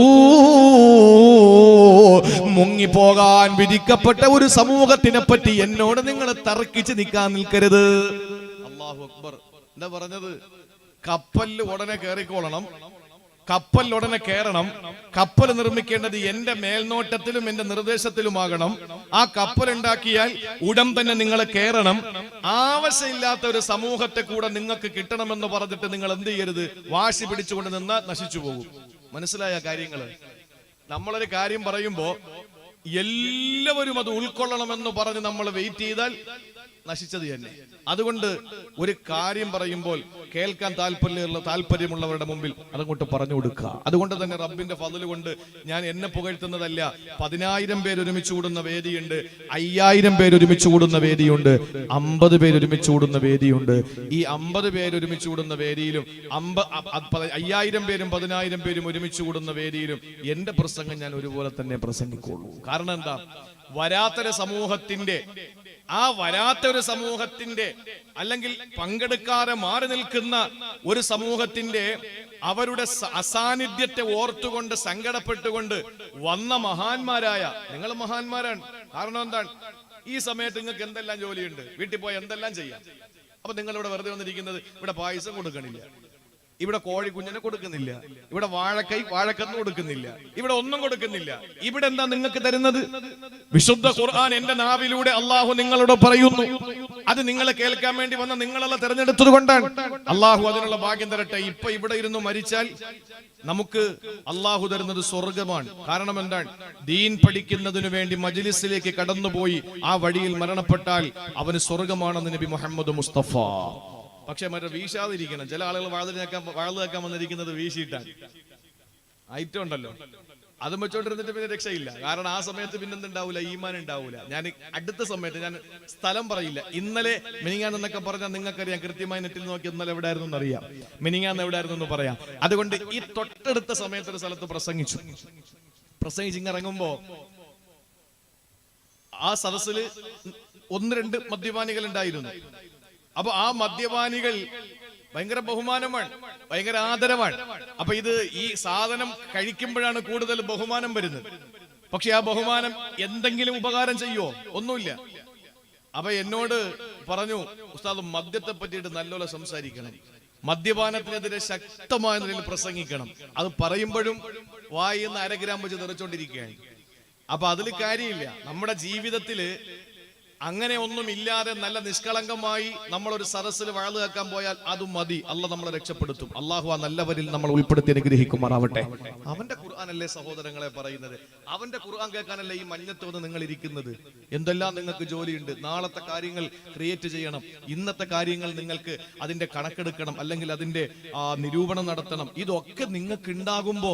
മുങ്ങിപ്പോകാൻ വിധിക്കപ്പെട്ട ഒരു സമൂഹത്തിനെ പറ്റി എന്നോട് നിങ്ങൾ തർക്കിച്ച് നിൽക്കാൻ നിൽക്കരുത്. അല്ലാഹു അക്ബർ. എന്താ പറഞ്ഞത്? കപ്പലിൽ ഉടനെ കയറിക്കോളണം, കപ്പലിൽ ഉടനെ കയറണം. കപ്പൽ നിർമ്മിക്കേണ്ടത് എന്റെ മേൽനോട്ടത്തിലും എന്റെ നിർദ്ദേശത്തിലുമാകണം. ആ കപ്പൽ ഉണ്ടാക്കിയാൽ ഉടൻ തന്നെ നിങ്ങൾ കയറണം. ആവശ്യമില്ലാത്ത ഒരു സമൂഹത്തെ കൂടെ നിങ്ങൾക്ക് കിട്ടണമെന്ന് പറഞ്ഞിട്ട് നിങ്ങൾ എന്ത് ചെയ്യരുത്? വാശി പിടിച്ചുകൊണ്ട് നിന്നാൽ നശിച്ചു പോകും. മനസ്സിലായ കാര്യങ്ങള്? നമ്മളൊരു കാര്യം പറയുമ്പോ എല്ലാവരും അത് ഉൾക്കൊള്ളണമെന്ന് പറഞ്ഞ് നമ്മൾ വെയിറ്റ് ചെയ്താൽ നശിച്ചത് തന്നെ. അതുകൊണ്ട് ഒരു കാര്യം പറയുമ്പോൾ കേൾക്കാൻ താല്പര്യമുള്ളവരുടെ മുമ്പിൽ അതങ്ങോട്ട് പറഞ്ഞു കൊടുക്കുക. അതുകൊണ്ട് തന്നെ റബ്ബിന്റെ ഫضل കൊണ്ട് ഞാൻ എന്നെ പുകഴ്ത്തുന്നതല്ല. 10,000 പേര് ഒരുമിച്ച് കൂടുന്ന വേദിയുണ്ട്, 5,000 പേര് ഒരുമിച്ച് കൂടുന്ന വേദിയുണ്ട്, 50 പേര് ഒരുമിച്ച് കൂടുന്ന വേദിയുണ്ട്. ഈ 50 പേര് ഒരുമിച്ച് കൂടുന്ന വേദിയിലും 5,000 പേരും 10,000 പേരും ഒരുമിച്ച് കൂടുന്ന വേദിയിലും എന്റെ പ്രസംഗം ഞാൻ ഒരുപോലെ തന്നെ പ്രസംഗിക്കുള്ളൂ. കാരണം എന്താ? വരാത്തൊരു സമൂഹത്തിന്റെ അല്ലെങ്കിൽ പങ്കെടുക്കാതെ മാറി നിൽക്കുന്ന ഒരു സമൂഹത്തിന്റെ അവരുടെ അസാന്നിധ്യത്തെ ഓർത്തുകൊണ്ട് സങ്കടപ്പെട്ടുകൊണ്ട് വന്ന മഹാന്മാരായ നിങ്ങൾ മഹാന്മാരാണ്. കാരണം എന്താണ്? ഈ സമയത്ത് നിങ്ങൾക്ക് എന്തെല്ലാം ജോലിയുണ്ട്, വീട്ടിൽ പോയി എന്തെല്ലാം ചെയ്യാം. അപ്പൊ നിങ്ങൾ ഇവിടെ വെറുതെ വന്നിരിക്കുന്നത്, ഇവിടെ പായസം കൊടുക്കണില്ല, ഇവിടെ കോഴി കുഞ്ഞിനെ കൊടുക്കുന്നില്ല, ഇവിടെ വാഴക്കന്ന് കൊടുക്കുന്നില്ല, ഇവിടെ ഒന്നും കൊടുക്കുന്നില്ല. ഇവിടെ എന്താ നിങ്ങൾക്ക് തരുന്നത്? വിശുദ്ധ ഖുർആൻ എന്റെ നാവിലൂടെ അള്ളാഹു നിങ്ങളോട് പറയുന്നു. അത് നിങ്ങളെ കേൾക്കാൻ വേണ്ടി വന്ന നിങ്ങളെല്ലാം തെരഞ്ഞെടുത്തത് കൊണ്ടാണ്. അള്ളാഹു അതിനുള്ള ഭാഗ്യം തരട്ടെ. ഇപ്പൊ ഇവിടെ ഇരുന്ന് മരിച്ചാൽ നമുക്ക് അള്ളാഹു തരുന്നത് സ്വർഗമാണ്. കാരണം എന്താണ്? ദീൻ പഠിക്കുന്നതിനു വേണ്ടി മജ്ലിസിലേക്ക് കടന്നുപോയി ആ വഴിയിൽ മരണപ്പെട്ടാൽ അവന് സ്വർഗമാണെന്ന് നബി മുഹമ്മദ് മുസ്തഫ. പക്ഷെ മറ്റേ വീശാതിരിക്കണം. ചില ആളുകൾ വാഴ കേൾക്കാൻ വന്നിരിക്കുന്നത് വീശിയിട്ടാണ്. ഐറ്റം ഉണ്ടല്ലോ, അതും വെച്ചോണ്ടിരുന്നിട്ട് പിന്നെ രക്ഷയില്ല. കാരണം ആ സമയത്ത് പിന്നെന്തുണ്ടാവൂല, ഈമാൻ ഉണ്ടാവൂല. ഞാൻ അടുത്ത സമയത്ത് ഞാൻ സ്ഥലം പറയില്ല. ഇന്നലെ മിനിങ്ങാൻ എന്നൊക്കെ പറഞ്ഞാൽ നിങ്ങൾക്കറിയാം, കൃത്യമായി നെറ്റിൽ നോക്കി ഇന്നലെ എവിടെ ആയിരുന്നു എന്നറിയാം, മിനിങ്ങാന്ന് എവിടെ ആയിരുന്നു എന്ന് പറയാം. അതുകൊണ്ട് ഈ തൊട്ടടുത്ത സമയത്ത് ഒരു സ്ഥലത്ത് പ്രസംഗിച്ചിറങ്ങുമ്പോ ആ സദസ്സില് 1-2 മദ്യപാനികൾ ഉണ്ടായിരുന്നു. അപ്പൊ ആ മദ്യപാനികൾ ഭയങ്കര ബഹുമാനമാണ്, ഭയങ്കര ആദരവാണ്. അപ്പൊ ഈ സാധനം കഴിക്കുമ്പോഴാണ് കൂടുതൽ ബഹുമാനം വരുന്നത്. പക്ഷെ ആ ബഹുമാനം എന്തെങ്കിലും ഉപകാരം ചെയ്യുമോ? ഒന്നുമില്ല. അപ്പൊ എന്നോട് പറഞ്ഞു, ഉസ്താദ് മദ്യത്തെ പറ്റിയിട്ട് നല്ലോണം സംസാരിക്കണം, മദ്യപാനത്തിനെതിരെ ശക്തമായ നിലയിൽ പ്രസംഗിക്കണം. അത് പറയുമ്പോഴും വായിന്ന് 1/2 ഗ്രാം വെച്ച് തെറിച്ചോണ്ടിരിക്കുകയാണ്. അപ്പൊ അതിൽ കാര്യമില്ല. നമ്മുടെ ജീവിതത്തില് അങ്ങനെ ഒന്നുമില്ലാതെ നല്ല നിഷ്കളങ്കമായി നമ്മൾ ഒരു സദസ്സിൽ വാഴ കേൾക്കാൻ പോയാൽ അതും മതി. അള്ളാഹ് നമ്മളെ രക്ഷപ്പെടുത്തും. അള്ളാഹു ആ നല്ലവരിൽ നമ്മൾ ഉൾപ്പെടുത്തി അനുഗ്രഹിക്കുമാറാവട്ടെ. അവന്റെ ഖുർആനല്ലേ സഹോദരങ്ങളെ പറയുന്നത്? അവന്റെ ഖുർആൻ കേൾക്കാനല്ലേ ഈ മഞ്ഞത്ത് വന്ന് നിങ്ങൾ ഇരിക്കുന്നത്? എന്തെല്ലാം നിങ്ങൾക്ക് ജോലിയുണ്ട്. നാളത്തെ കാര്യങ്ങൾ ക്രിയേറ്റ് ചെയ്യണം, ഇന്നത്തെ കാര്യങ്ങൾ നിങ്ങൾക്ക് അതിന്റെ കണക്കെടുക്കണം, അല്ലെങ്കിൽ അതിന്റെ നിരൂപണം നടത്തണം. ഇതൊക്കെ നിങ്ങൾക്ക് ഉണ്ടാകുമ്പോ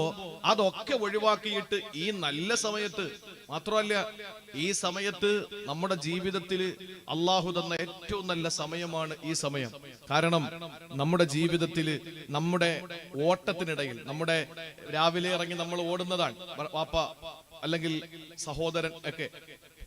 അതൊക്കെ ഒഴിവാക്കിയിട്ട് ഈ നല്ല സമയത്ത്, മാത്രമല്ല ഈ സമയത്ത് നമ്മുടെ ജീവിതം ജീവിതത്തിൽ അള്ളാഹു തന്ന ഏറ്റവും നല്ല സമയമാണ് ഈ സമയം. കാരണം നമ്മുടെ ജീവിതത്തിൽ നമ്മുടെ ഓട്ടത്തിനിടയിൽ, നമ്മുടെ രാവിലെ ഇറങ്ങി നമ്മൾ ഓടുന്നതാണ് വാപ്പ അല്ലെങ്കിൽ സഹോദരൻ ഒക്കെ.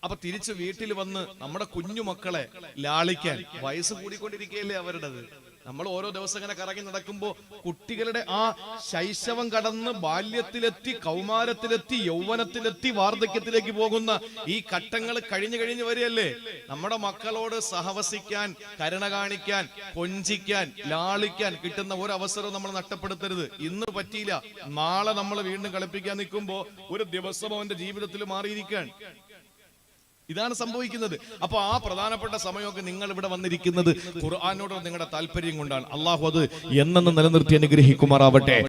അപ്പൊ തിരിച്ച് വീട്ടിൽ വന്ന് നമ്മുടെ കുഞ്ഞു മക്കളെ ലാളിക്കാൻ വയസ്സ് കൂടിക്കൊണ്ടിരിക്കുകയല്ലേ അവരുടേത്. നമ്മൾ ഓരോ ദിവസം ഇങ്ങനെ കറങ്ങി നടക്കുമ്പോൾ കുട്ടികളുടെ ആ ശൈശവം കടന്ന് ബാല്യത്തിലെത്തി, കൗമാരത്തിലെത്തി, യൗവനത്തിലെത്തി, വാർദ്ധക്യത്തിലേക്ക് പോകുന്ന ഈ ഘട്ടങ്ങൾ കഴിഞ്ഞു വരികയല്ലേ. നമ്മുടെ മക്കളോട് സഹവസിക്കാൻ, കരുണ കാണിക്കാൻ, കൊഞ്ചിക്കാൻ, ലാളിക്കാൻ കിട്ടുന്ന ഒരു അവസരം നമ്മൾ നഷ്ടപ്പെടുത്തരുത്. ഇന്ന് പറ്റിയില്ല, നാളെ നമ്മൾ വീണ്ടും കളിപ്പിക്കാൻ നിൽക്കുമ്പോ ഒരു ദിവസം അവന്റെ ജീവിതത്തിൽ മാറിയിരിക്കാൻ. ഇതാണ് സംഭവിക്കുന്നത്. അപ്പൊ ആ പ്രധാനപ്പെട്ട സമയമൊക്കെ നിങ്ങൾ ഇവിടെ വന്നിരിക്കുന്നത് ഖുർആനോട് നിങ്ങളുടെ താല്പര്യം കൊണ്ടാണ്. അള്ളാഹു അത് എന്നെന്നും നിലനിർത്തി അനുഗ്രഹിക്കുമാറാവട്ടെ.